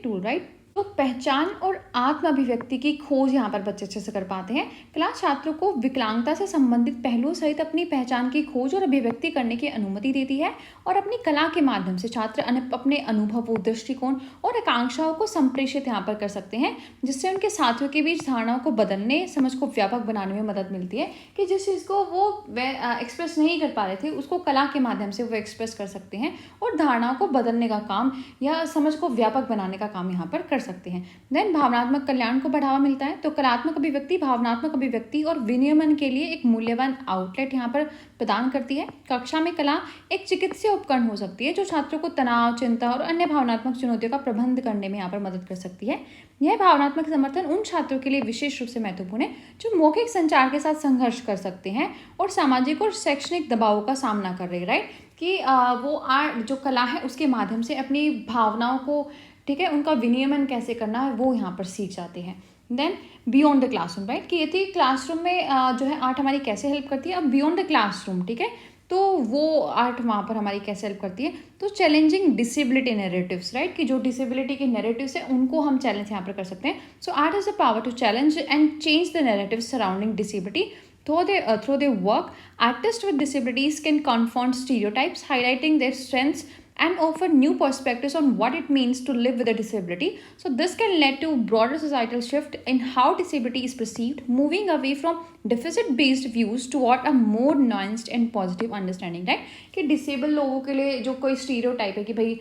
tool, right? तो पहचान और आत्म अभिव्यक्ति की खोज यहाँ पर बच्चे अच्छे से कर पाते हैं. क्लास छात्रों को विकलांगता से संबंधित पहलुओं सहित अपनी पहचान की खोज और अभिव्यक्ति करने की अनुमति देती है और अपनी कला के माध्यम से छात्र अपने अनुभवों, दृष्टिकोण और आकांक्षाओं को संप्रेषित यहाँ पर कर सकते हैं, जिससे उनके साथियों के बीच धारणाओं को बदलने, समझ को व्यापक बनाने में मदद मिलती है कि जिस चीज़ को वो एक्सप्रेस नहीं कर पा रहे थे, उसको कला के माध्यम से वो एक्सप्रेस कर सकते हैं और धारणाओं को बदलने का काम या समझ को व्यापक बनाने का काम यहाँ पर कर सकते हैं. देन भावनात्मक कल्याण को बढ़ावा मिलता है. तो कलात्मक अभिव्यक्ति भावनात्मक अभिव्यक्ति और विनियमन के लिए एक मूल्यवान आउटलेट यहाँ पर प्रदान करती है. कक्षा में कला एक चिकित्सीय उपकरण हो सकती है जो छात्रों को तनाव, चिंता और अन्य भावनात्मक चुनौतियों का प्रबंध करने में यहाँ पर मदद कर सकती है. यह भावनात्मक समर्थन उन छात्रों के लिए विशेष रूप से महत्वपूर्ण है जो मौखिक संचार के साथ संघर्ष कर सकते हैं और सामाजिक और शैक्षणिक दबावों का सामना कर रहे हैं, राइट? कि वो आर्ट जो कला है उसके माध्यम से अपनी भावनाओं को, ठीक है, उनका विनियमन कैसे करना है वो यहाँ पर सीख जाते हैं. Then beyond the classroom, right? कि ये थी क्लासरूम में जो है आर्ट हमारी कैसे हेल्प करती है. अब बियॉन्ड द क्लासरूम, ठीक है, तो वो आर्ट वहाँ पर हमारी कैसे हेल्प करती है. तो चैलेंजिंग डिसेबिलिटी नैरेटिव्स, राइट? कि जो डिसेबिलिटी के नैरेटिव्स हैं उनको हम चैलेंज यहाँ पर कर सकते हैं. So art has the power to challenge and change the narrative surrounding disability. Through their work, artists with disabilities can confront stereotypes, highlighting their strengths and offer new perspectives on what it means to live with a disability. So this can lead to broader societal shift in how disability is perceived, moving away from deficit-based views toward a more nuanced and positive understanding, right? कि disabled लोगों के लिए जो कोई stereotype है कि भाई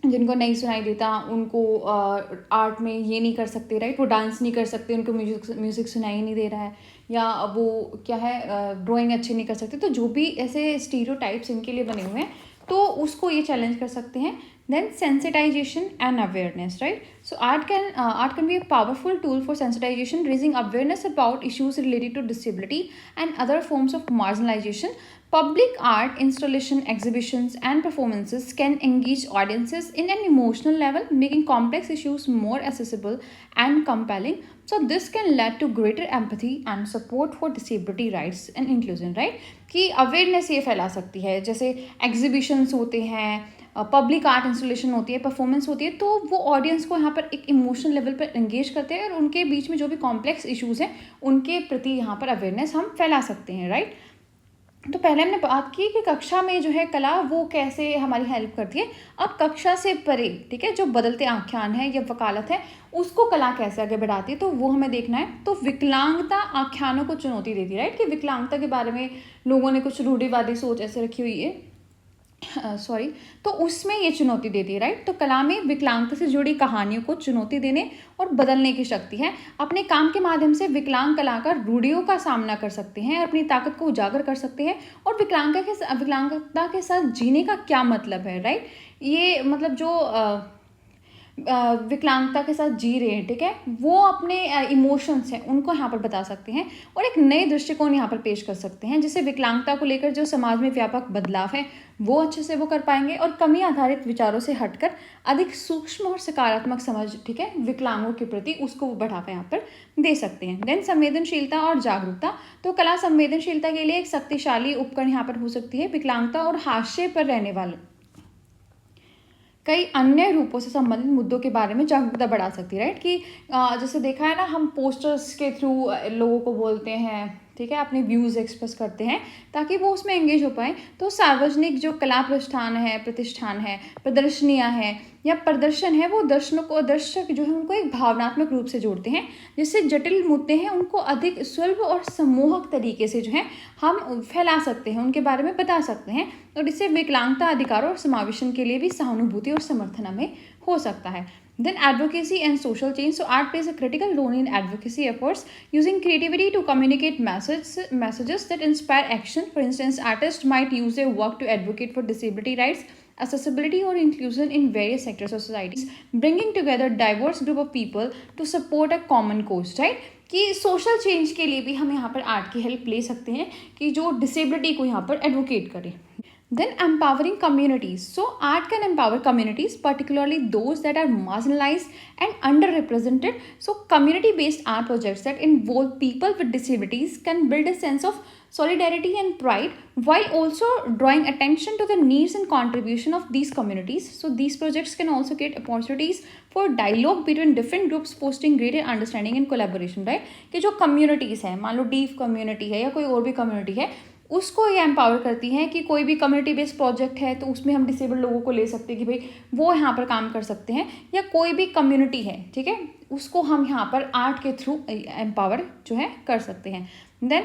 जिनको नहीं सुनाई देता उनको आर्ट में ये नहीं कर सकते, राइट? वो डांस नहीं कर सकते, उनको म्यूज़िक सुनाई नहीं दे रहा है, या वो क्या है ड्राइंग अच्छी नहीं कर सकते. तो जो भी ऐसे स्टीरियोटाइप्स इनके लिए बने हुए हैं तो उसको ये चैलेंज कर सकते हैं. Then sensitization and awareness, right? So art can be a powerful tool for sensitization, raising awareness about issues related to disability and other forms of marginalization. Public art installation, exhibitions, and performances can engage audiences in an emotional level, making complex issues more accessible and compelling. So this can lead to greater empathy and support for disability rights and inclusion, right? कि awareness ये फैला सकती है. जैसे exhibitions होते हैं, public art installation होती है, परफॉर्मेंस होती है, तो वो ऑडियंस को यहाँ पर एक इमोशनल लेवल पर एंगेज करते हैं और उनके बीच में जो भी कॉम्प्लेक्स इश्यूज़ हैं उनके प्रति यहाँ पर अवेयरनेस हम फैला सकते हैं, राइट? तो पहले हमने बात की कि कक्षा में जो है कला वो कैसे हमारी हेल्प करती है. अब कक्षा से परे, ठीक है, जो बदलते आख्यान है या वकालत है उसको कला कैसे आगे बढ़ाती है, तो वो हमें देखना है. तो विकलांगता आख्यानों को चुनौती देती है, राइट? कि विकलांगता के बारे में लोगों ने कुछ रूढ़िवादी सोच ऐसे रखी हुई है, तो उसमें ये चुनौती देती है, राइट? तो कला में विकलांगता से जुड़ी कहानियों को चुनौती देने और बदलने की शक्ति है. अपने काम के माध्यम से विकलांग कलाकार रूढ़ियों का सामना कर सकते हैं, अपनी ताकत को उजागर कर सकते हैं और विकलांगता के साथ जीने का क्या मतलब है, राइट? ये मतलब जो विकलांगता के साथ जी रहे हैं, ठीक है, वो अपने इमोशंस हैं उनको यहाँ पर बता सकते हैं और एक नए दृष्टिकोण यहाँ पर पेश कर सकते हैं, जिससे विकलांगता को लेकर जो समाज में व्यापक बदलाव है वो अच्छे से वो कर पाएंगे और कमी आधारित विचारों से हटकर अधिक सूक्ष्म और सकारात्मक समझ, ठीक है, विकलांगों के प्रति उसको बढ़ावा यहाँ पर दे सकते हैं. देन संवेदनशीलता और जागरूकता. तो कला संवेदनशीलता के लिए एक शक्तिशाली उपकरण यहाँ पर हो सकती है. विकलांगता और हाशिए पर रहने वाले कई अन्य रूपों से संबंधित मुद्दों के बारे में जागरूकता बढ़ा सकती है, राइट? कि जैसे देखा है ना, हम पोस्टर्स के थ्रू लोगों को बोलते हैं ठीक है, अपने व्यूज़ एक्सप्रेस करते हैं ताकि वो उसमें एंगेज हो पाए। तो सार्वजनिक जो कला प्रतिष्ठान है, प्रदर्शनियाँ हैं या प्रदर्शन है, वो दर्शक जो है उनको एक भावनात्मक रूप से जोड़ते हैं, जिससे जटिल मुद्दे हैं उनको अधिक सुलभ और सम्मोहक तरीके से जो है हम फैला सकते हैं, उनके बारे में बता सकते हैं, और इससे विकलांगता अधिकारों और समावेशन के लिए भी सहानुभूति और समर्थन हमें हो सकता है। Then advocacy and social change. So art plays a critical role in advocacy efforts, using creativity to communicate messages that inspire action. For instance, artists might use their work to advocate for disability rights, accessibility or inclusion in various sectors of society, bringing together diverse group of people to support a common cause, right? कि social change के लिए भी हम यहाँ पर art की help ले सकते हैं कि जो डिसेबिलिटी को यहाँ पर एडवोकेट करें। Then empowering communities. So art can empower communities, particularly those that are marginalized and underrepresented. So community-based art projects that involve people with disabilities can build a sense of solidarity and pride, while also drawing attention to the needs and contribution of these communities. So these projects can also create opportunities for dialogue between different groups, fostering greater understanding and collaboration, right? कि जो communities हैं, मान लो deaf community है या कोई और भी community है, उसको ये एम्पावर करती हैं कि कोई भी कम्युनिटी बेस्ड प्रोजेक्ट है तो उसमें हम डिसेबल्ड लोगों को ले सकते हैं कि भाई वो यहाँ पर काम कर सकते हैं, या कोई भी कम्युनिटी है, ठीक है, उसको हम यहाँ पर आर्ट के थ्रू एम्पावर जो है कर सकते हैं। देन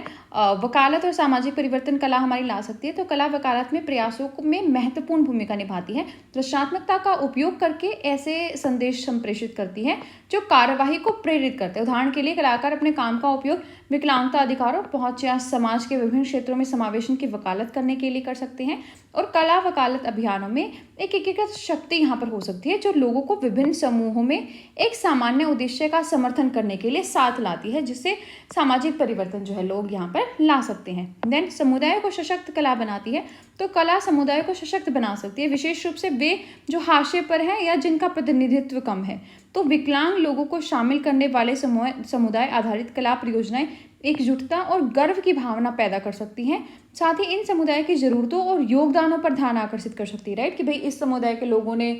वकालत और सामाजिक परिवर्तन कला हमारी ला सकती है। तो कला वकालत में प्रयासों में महत्वपूर्ण भूमिका निभाती है। रचनात्मकता का उपयोग करके ऐसे संदेश संप्रेषित करती है जो कार्यवाही को प्रेरित करते हैं। उदाहरण के लिए कलाकार अपने काम का उपयोग विकलांगता अधिकारों, पहुंच या समाज के विभिन्न क्षेत्रों में समावेशन की वकालत करने के लिए कर सकते हैं। और कला वकालत अभियानों में एक एकीकृत शक्ति यहाँ पर हो सकती है जो लोगों को विभिन्न समूहों में एक सामान्य उद्देश्य का समर्थन करने के लिए साथ लाती है, जिससे सामाजिक परिवर्तन जो है लोग यहाँ पर ला सकते हैं। देन समुदाय को सशक्त कला बनाती है। तो कला समुदाय को सशक्त बना सकती है, विशेष रूप से वे जो हाशिए पर हैं या जिनका प्रतिनिधित्व कम है। तो विकलांग लोगों को शामिल करने वाले समुदाय आधारित कला परियोजनाएं एकजुटता और गर्व की भावना पैदा कर सकती हैं। साथ ही इन समुदाय की ज़रूरतों और योगदानों पर ध्यान आकर्षित कर सकती है, राइट, कि भाई इस समुदाय के लोगों ने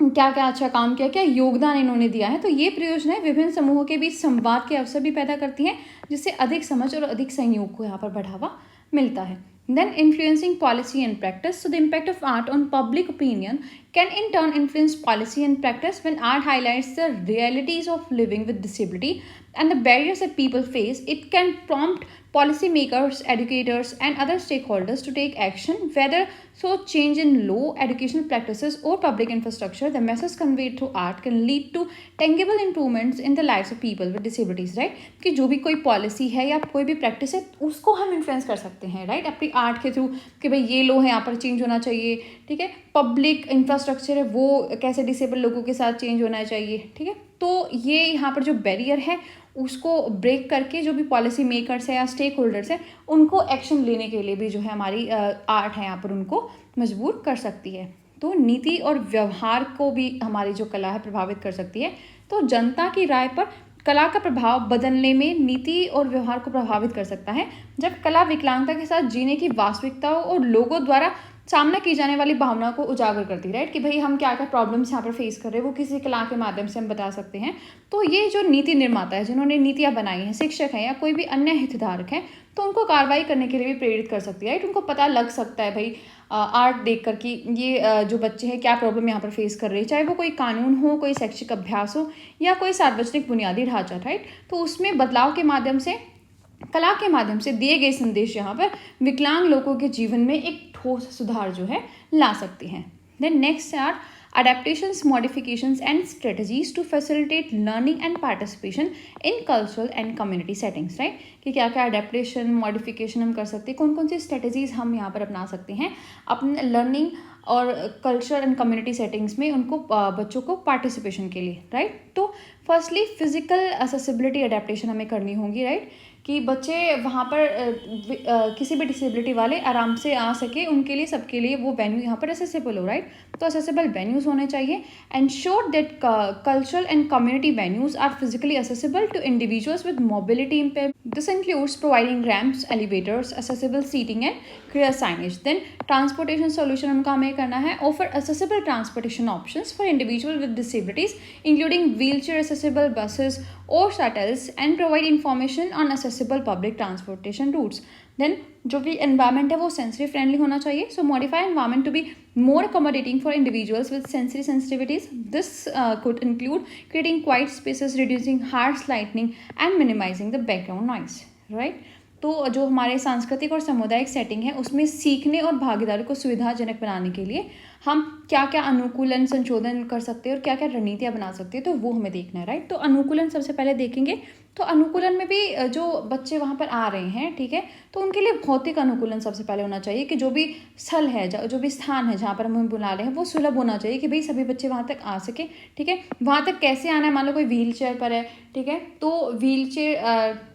क्या क्या अच्छा काम किया, क्या योगदान इन्होंने दिया है। तो ये परियोजनाएं विभिन्न समूहों के बीच संवाद के अवसर भी पैदा करती हैं, जिससे अधिक समझ और अधिक सहयोग को यहाँ पर बढ़ावा मिलता है। Then influencing policy and practice. So the impact of art on public opinion can in turn influence policy and practice. When art highlights the realities of living with disability and the barriers that people face, it can prompt policymakers, educators, and other stakeholders to take action, whether so change in law, educational practices, or public infrastructure. The message conveyed through art can lead to tangible improvements in the lives of people with disabilities, right? कि जो भी कोई policy है या कोई भी practice है उसको हम इन्फ्लुएंस कर सकते हैं, राइट, अपनी आर्ट के थ्रू, कि भाई ये लो है यहाँ पर चेंज होना चाहिए, ठीक है, पब्लिक इंफ्रास्ट्रक्चर है वो कैसे डिसेबल लोगों के साथ चेंज होना चाहिए, ठीक है। तो ये यहाँ पर जो बैरियर है उसको ब्रेक करके जो भी पॉलिसी मेकर्स है या स्टेक होल्डर्स है उनको एक्शन लेने के लिए भी जो है हमारी आर्ट है यहाँ पर उनको मजबूर कर सकती है। तो नीति और व्यवहार को भी हमारी जो कला है प्रभावित कर सकती है। तो जनता की राय पर कला का प्रभाव बदलने में नीति और व्यवहार को प्रभावित कर सकता है। जब कला विकलांगता के साथ जीने की वास्तविकताओं और लोगों द्वारा सामना की जाने वाली भावना को उजागर करती है, राइट, कि भाई हम क्या क्या प्रॉब्लम्स यहाँ पर फेस कर रहे हैं वो किसी कला के माध्यम से हम बता सकते हैं। तो ये जो नीति निर्माता है, जिन्होंने नीतियाँ बनाई हैं, शिक्षक हैं या कोई भी अन्य हितधारक हैं, तो उनको कार्रवाई करने के लिए भी प्रेरित कर सकती है, राइट। उनको पता लग सकता है भाई आर्ट देख कर कि ये जो बच्चे हैं क्या प्रॉब्लम यहाँ पर फेस कर रहे हैं, चाहे वो कोई कानून हो, कोई शैक्षिक अभ्यास हो या कोई सार्वजनिक बुनियादी ढांचा, राइट। तो उसमें बदलाव के माध्यम से, कला के माध्यम से दिए गए संदेश यहाँ पर विकलांग लोगों के जीवन में एक ठोस सुधार जो है ला सकते हैं। Then next are adaptations, modifications and strategies to facilitate learning and participation in cultural and community settings, right? कि क्या क्या adaptation, modification हम कर सकते हैं, कौन कौन सी strategies हम यहाँ पर अपना सकते हैं अपने learning और कल्चर एंड कम्युनिटी सेटिंग्स में उनको बच्चों को पार्टिसिपेशन के लिए, राइट। तो फर्स्टली फिजिकल असेसिबिलिटी अडेप्टेशन हमें करनी होगी, राइट, कि बच्चे वहाँ पर किसी भी डिसेबिलिटी वाले आराम से आ सके, उनके लिए सबके लिए वो वेन्यू यहाँ पर असेसिबल हो, राइट। तो असेसिबल वेन्यूज़ होने चाहिए। Ensure that cultural and community venues are physically accessible to individuals with mobility impair. This includes providing ramps, elevators, accessible seating and clear signage. Then transportation solution उनका हमें करना है, offer accessible transportation options for individual with disabilities including wheelchair accessible buses और shuttles and provide information on accessibility accessible public transportation routes. Then जो भी environment है वो sensory friendly होना चाहिए. So modify environment to be more accommodating for individuals with sensory sensitivities. This could include creating quiet spaces, reducing harsh lighting and minimizing the background noise. Right? तो जो हमारे सांस्कृतिक और सामुदायिक सेटिंग है उसमें सीखने और भागीदारी को सुविधाजनक बनाने के लिए हम क्या क्या अनुकूलन संशोधन कर सकते हैं और क्या क्या रणनीतियाँ बना सकते हैं, तो वो हमें देखना है. राइट. तो अनुकूलन सबसे पहले देखेंगे. तो अनुकूलन में भी जो बच्चे वहाँ पर आ रहे हैं, ठीक है, तो उनके लिए भौतिक अनुकूलन सबसे पहले होना चाहिए कि जो भी स्थल है, जो भी स्थान है जहाँ पर हम बुला रहे हैं वो सुलभ होना चाहिए कि भाई सभी बच्चे वहाँ तक आ सके. ठीक है. वहाँ तक कैसे आना है, मान लो कोई व्हील चेयर पर है, ठीक है, तो व्हील चेयर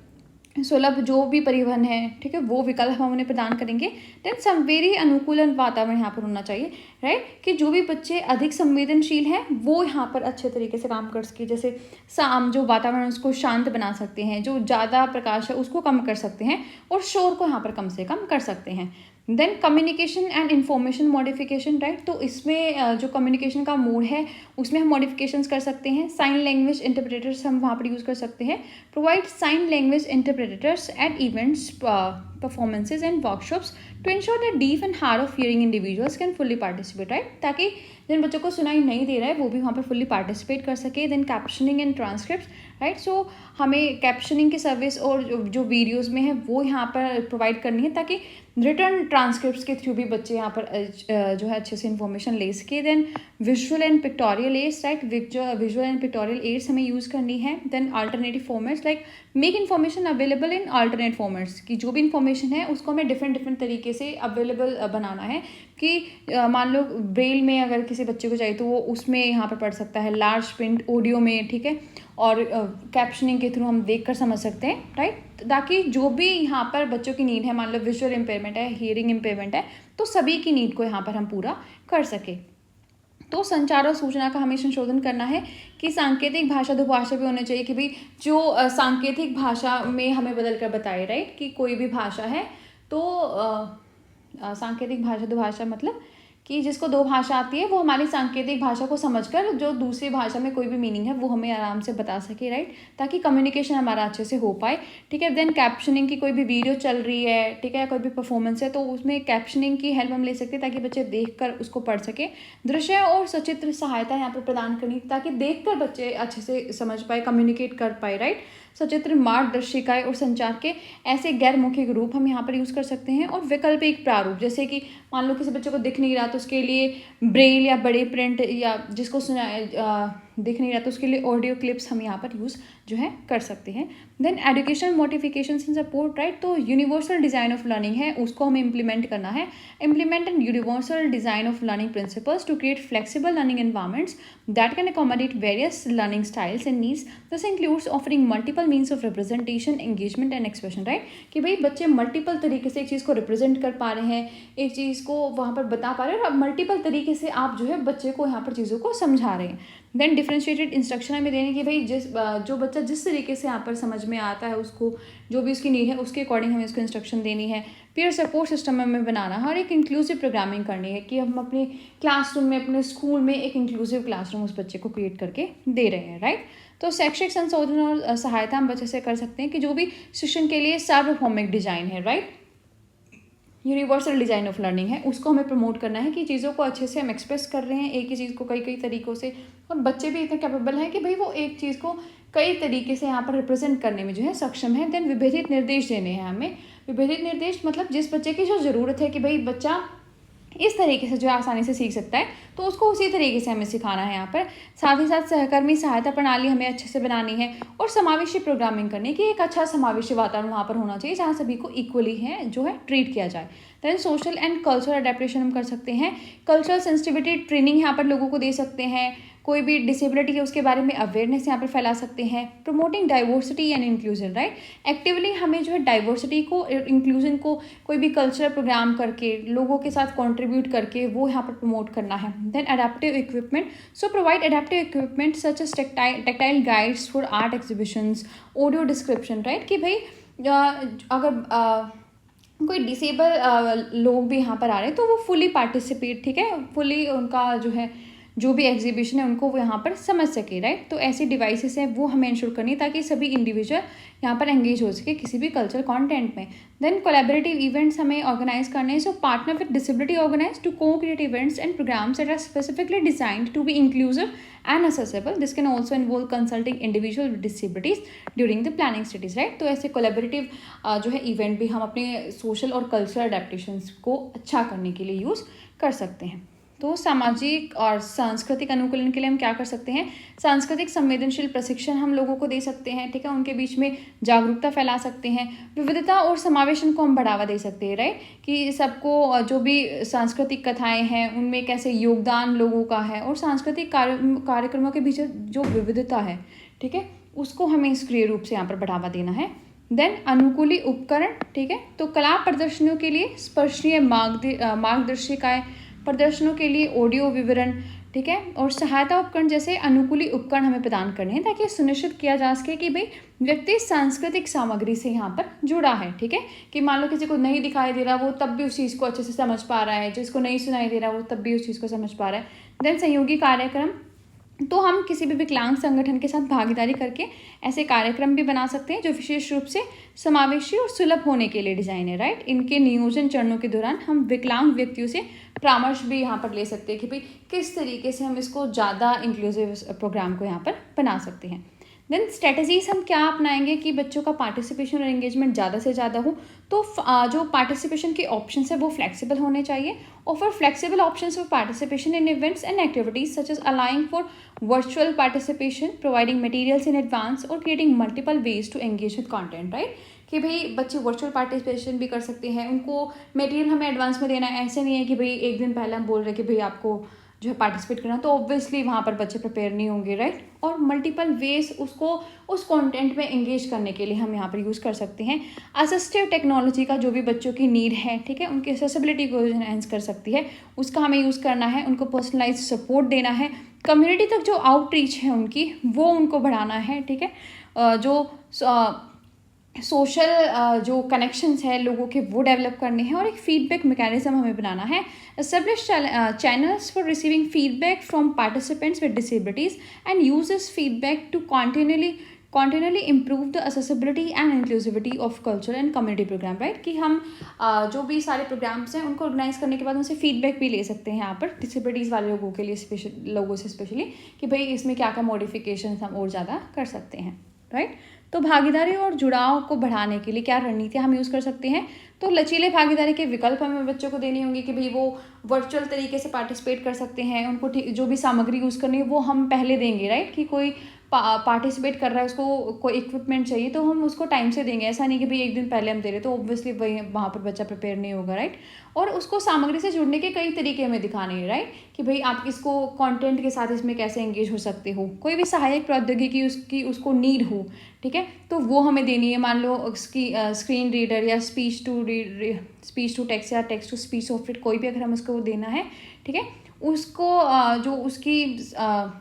सुलभ जो भी परिवहन है, ठीक है, वो विकल्प हम उन्हें प्रदान करेंगे. देन संवेदी अनुकूलन वातावरण यहाँ पर होना चाहिए. राइट. कि जो भी बच्चे अधिक संवेदनशील हैं वो यहाँ पर अच्छे तरीके से काम कर सके. जैसे जो वातावरण उसको शांत बना सकते हैं, जो ज़्यादा प्रकाश है उसको कम कर सकते हैं और शोर को यहाँ पर कम से कम कर सकते हैं. Then communication and information modification. Right. तो इसमें जो कम्युनिकेशन का मोड है उसमें हम मॉडिफिकेशंस कर सकते हैं. साइन लैंग्वेज इंटरप्रेटर्स हम वहाँ पर यूज़ कर सकते हैं. Provide sign language interpreters at events, performances and workshops to ensure that deaf and hard of hearing individuals can fully participate. Right. ताकि जिन बच्चों को सुनाई नहीं दे रहा है वो भी वहाँ पर फुल्ली पार्टिसिपेट कर सके. Then captioning and transcript. Right. So हमें कैप्शनिंग की सर्विस और जो वीडियोज़ में है वो यहाँ पर प्रोवाइड करनी है ताकि रिटर्न ट्रांसक्रिप्ट्स के थ्रू भी बच्चे यहाँ पर जो है अच्छे से इन्फॉर्मेशन ले सके. Then visual and pictorial aids. Right. Visual and pictorial aids हमें यूज़ करनी है. Then alternative formats like make information available in alternate formats. की जो भी इन्फॉर्मेशन है उसको हमें डिफरेंट तरीके से अवेलेबल बनाना है कि मान लो ब्रेल में अगर किसी बच्चे को चाहिए तो वो उसमें यहाँ पर पढ़ सकता है, लार्ज प्रिंट ऑडियो में, ठीक है, और कैप्शनिंग के थ्रू हम देखकर समझ सकते हैं. राइट. ताकि जो भी यहाँ पर बच्चों की नीड है, मान लो विजुअल इम्पेयरमेंट है, हियरिंग इम्पेयरमेंट है, तो सभी की नीड को यहाँ पर हम पूरा कर सके. तो संचार और सूचना का हमें संशोधन करना है कि सांकेतिक भाषा दुभाषा भी होनी चाहिए कि भाई जो सांकेतिक भाषा में हमें बदल कर बताए. राइट. कि कोई भी भाषा है तो सांकेतिक भाषा दुभाषा मतलब कि जिसको दो भाषा आती है वो हमारी सांकेतिक भाषा को समझकर जो दूसरी भाषा में कोई भी मीनिंग है वो हमें आराम से बता सके. राइट. ताकि कम्युनिकेशन हमारा अच्छे से हो पाए. ठीक है. देन कैप्शनिंग की कोई भी वीडियो चल रही है, ठीक है, कोई भी परफॉर्मेंस है तो उसमें कैप्शनिंग की हेल्प हम ले सकते हैं ताकि बच्चे देखकर उसको पढ़ सके. दृश्य और सचित्र सहायता यहाँ पर प्रदान करनी ताकि देखकर बच्चे अच्छे से समझ पाए, कम्युनिकेट कर पाए. राइट. सचित्र मार्गदर्शिकाएं और संचार के ऐसे गैर मौखिक रूप हम यहाँ पर यूज़ कर सकते हैं. और वैकल्पिक प्रारूप, जैसे कि मान लो किसी बच्चे को दिख नहीं रहा तो उसके लिए ब्रेल या बड़े प्रिंट, या जिसको दिख नहीं रहा तो उसके लिए ऑडियो क्लिप्स हम यहाँ पर यूज़ जो है कर सकते हैं. Then education modification and support. Right. तो यूनिवर्सल डिज़ाइन ऑफ लर्निंग है उसको हमें इम्प्लीमेंट करना है. Implement and universal design of learning principles to create flexible learning environments that can accommodate various learning styles and needs. This includes offering multiple means of representation, engagement and expression. Right. कि भाई बच्चे multiple तरीके से एक चीज़ को represent कर पा रहे हैं, एक चीज़ को वहाँ पर बता पा रहे हैं और मल्टीपल तरीके से आप जो है बच्चे को यहाँ पर चीज़ों को समझा रहे हैं. देन डिफ्रेंशिएटेड इंस्ट्रक्शन हमें देने कि भाई जो बच्चा जिस तरीके से यहाँ पर समझ में आता है उसको जो भी उसकी नीड है उसके अकॉर्डिंग हमें उसको इंस्ट्रक्शन देनी है. पीयर सपोर्ट सिस्टम हमें बनाना है और एक इंक्लूसिव प्रोग्रामिंग करनी है कि हम अपने क्लासरूम में, अपने स्कूल में एक इंक्लूसिव क्लासरूम उस बच्चे को क्रिएट करके दे रहे हैं. राइट. तो शैक्षिक संशोधन और सहायता हम बच्चे से कर सकते हैं कि जो भी शिक्षण के लिए सार्वभौमिक डिजाइन है, right, universal design of learning है, उसको हमें प्रमोट करना है कि चीज़ों को अच्छे से हम एक्सप्रेस कर रहे हैं एक ही चीज़ को कई कई तरीक़ों से, और बच्चे भी इतने कैपेबल हैं कि भाई वो एक चीज़ को कई तरीके से यहाँ पर रिप्रेजेंट करने में जो है सक्षम है. देन विभेदित निर्देश देने हैं हमें. विभेदित निर्देश मतलब जिस बच्चे की जो ज़रूरत है कि भाई बच्चा इस तरीके से जो आसानी से सीख सकता है तो उसको उसी तरीके से हमें सिखाना है यहाँ पर. साथ ही साथ सहकर्मी सहायता प्रणाली हमें अच्छे से बनानी है और समावेशी प्रोग्रामिंग करनी कि एक अच्छा समावेशी वातावरण वहाँ पर होना चाहिए जहाँ सभी को इक्वली है जो है ट्रीट किया जाए. Then social and cultural adaptation हम कर सकते हैं. कल्चरल सेंसिटिविटी ट्रेनिंग यहाँ पर लोगों को दे सकते हैं. कोई भी डिसेबिलिटी है उसके बारे में अवेयरनेस यहाँ पर फैला सकते हैं. Promoting diversity and inclusion, right, actively हमें जो है डाइवर्सिटी को, इंक्लूजन को कोई भी कल्चरल प्रोग्राम करके लोगों के साथ कंट्रीब्यूट करके वो यहाँ पर प्रमोट करना है. Then adaptive equipment, so provide adaptive equipment such as tactile guides for art exhibitions, audio description, right, कि भाई अगर कोई डिसेबल लोग भी यहाँ पर आ रहे हैं तो वो फुली पार्टिसिपेट, ठीक है, फुली उनका जो है जो भी एग्जीबिशन है उनको वो यहाँ पर समझ सके, राइट। तो ऐसी डिवाइसेस हैं वो हमें इंश्योर करनी है ताकि सभी इंडिविजुअल यहाँ पर एंगेज हो सके किसी भी कल्चरल कंटेंट में। देन कोलैबोरेटिव इवेंट्स हमें ऑर्गेनाइज करने हैं, so partner with disability organise to co-create events and programmes that are specifically designed to be inclusive and accessible. This can also involve consulting individual with disabilities during the planning studies, right। तो ऐसे collaborative जो है event भी हम अपने social और cultural adaptations को अच्छा करने के लिए यूज़ कर सकते हैं। तो सामाजिक और सांस्कृतिक अनुकूलन के लिए हम क्या कर सकते हैं, सांस्कृतिक संवेदनशील प्रशिक्षण हम लोगों को दे सकते हैं, ठीक है। उनके बीच में जागरूकता फैला सकते हैं, विविधता और समावेशन को हम बढ़ावा दे सकते हैं, राइट। कि सबको जो भी सांस्कृतिक कथाएं हैं उनमें कैसे योगदान लोगों का है, और सांस्कृतिक कार्यक्रमों के बीच जो विविधता है, ठीक है, उसको हमें सक्रिय रूप से यहाँ पर बढ़ावा देना है। देन अनुकूली उपकरण, ठीक है। तो कला प्रदर्शनियों के लिए स्पर्शनीय मार्गदर्शिकाएं, प्रदर्शनों के लिए ऑडियो विवरण, ठीक है, और सहायता उपकरण जैसे अनुकूली उपकरण हमें प्रदान करने हैं ताकि सुनिश्चित किया जा सके कि भाई व्यक्ति सांस्कृतिक सामग्री से यहाँ पर जुड़ा है, ठीक है। कि मान लो किसी को नहीं दिखाई दे रहा वो तब भी उस चीज़ को अच्छे से समझ पा रहा है, जिसको नहीं सुनाई दे रहा वो तब भी उस चीज़ को समझ पा रहा है। देन सहयोगी कार्यक्रम, तो हम किसी भी विकलांग संगठन के साथ भागीदारी करके ऐसे कार्यक्रम भी बना सकते हैं जो विशेष रूप से समावेशी और सुलभ होने के लिए डिजाइन है, राइट। इनके नियोजन चरणों के दौरान हम विकलांग व्यक्तियों से परामर्श भी यहाँ पर ले सकते हैं कि भाई किस तरीके से हम इसको ज़्यादा इंक्लूसिव प्रोग्राम को यहाँ पर बना सकते हैं। देन स्ट्रेटजीज हम क्या अपनाएंगे कि बच्चों का पार्टिसिपेशन और एंगेजमेंट ज़्यादा से ज़्यादा हो। तो जो पार्टिसिपेशन के ऑप्शंस है वो फ्लेक्सिबल होने चाहिए। Offer flexible options for participation in events and activities such as allowing for virtual participation, providing materials in advance और creating multiple ways to engage with content, right. कि भाई बच्चे वर्चुअल पार्टिसिपेशन भी कर सकते हैं, उनको मटेरियल हमें एडवांस में देना है। ऐसे नहीं है कि भाई एक दिन पहले हम बोल रहे हैं कि भाई आपको जो है पार्टिसिपेट करना, तो ऑब्वियसली वहाँ पर बच्चे प्रिपेयर नहीं होंगे, राइट। और मल्टीपल वेज उसको उस कंटेंट में एंगेज करने के लिए हम यहाँ पर यूज़ कर सकते हैं। असिस्टिव टेक्नोलॉजी का जो भी बच्चों की नीड है, ठीक है, उनकी एक्सेसिबिलिटी को एनहांस कर सकती है, उसका हमें यूज़ करना है। उनको पर्सनलाइज सपोर्ट देना है, कम्युनिटी तक जो आउटरीच है उनकी वो उनको बढ़ाना है, ठीक है। जो सोशल जो कनेक्शंस है लोगों के वो डेवलप करने हैं, और एक फीडबैक मैकेनिज्म हमें बनाना है। Establish channels for receiving feedback from participants with disabilities and use this feedback to continually improve the accessibility and inclusivity of cultural and community program, right। कि हम जो भी सारे प्रोग्राम्स हैं उनको ऑर्गेनाइज करने के बाद उनसे फीडबैक भी ले सकते हैं यहाँ पर डिसेबिलिटीज़ वाले लोगों के लिए, लोगों से स्पेशली, कि भाई इसमें क्या क्या मॉडिफिकेशन हम और ज़्यादा कर सकते हैं, राइट। तो भागीदारी और जुड़ाव को बढ़ाने के लिए क्या रणनीतियाँ हम यूज़ कर सकते हैं। तो लचीले भागीदारी के विकल्प हमें बच्चों को देनी होंगी कि भाई वो वर्चुअल तरीके से पार्टिसिपेट कर सकते हैं। उनको जो भी सामग्री यूज़ करनी है वो हम पहले देंगे, राइट। कि कोई पार्टिसिपेट कर रहा है, उसको कोई इक्विपमेंट चाहिए तो हम उसको टाइम से देंगे। ऐसा नहीं कि भाई एक दिन पहले हम दे रहे तो ऑब्वियसली वहाँ पर बच्चा प्रिपेयर नहीं होगा, राइट। और उसको सामग्री से जुड़ने के कई तरीके हमें दिखाने हैं, राइट। कि भाई आप इसको कंटेंट के साथ इसमें कैसे एंगेज हो सकते हो। कोई भी सहायक प्रौद्योगिकी उसको नीड हो, ठीक है, तो वो हमें देनी है। मान लो उसकी स्क्रीन रीडर या स्पीच टू टेक्स्ट या टेक्स्ट टू स्पीच सॉफ्टवेयर कोई भी अगर हम उसको देना है, ठीक है, उसको जो उसकी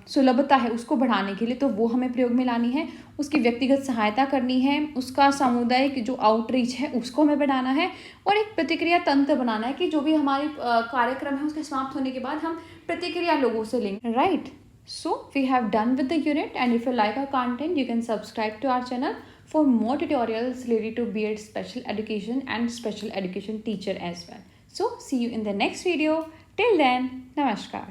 सुलभता है उसको बढ़ाने के लिए तो वो हमें प्रयोग में लानी है। उसकी व्यक्तिगत सहायता करनी है, उसका सामुदायिक जो आउटरीच है उसको हमें बढ़ाना है, और एक प्रतिक्रिया तंत्र बनाना है कि जो भी हमारी कार्यक्रम है उसके समाप्त होने के बाद हम प्रतिक्रिया लोगों से लेंगे, right. So we have done with the unit, and if you like our content you can subscribe to our channel for more tutorials related to B.Ed special education and special education teacher as well. So see you in the next video. Till then, namaskar.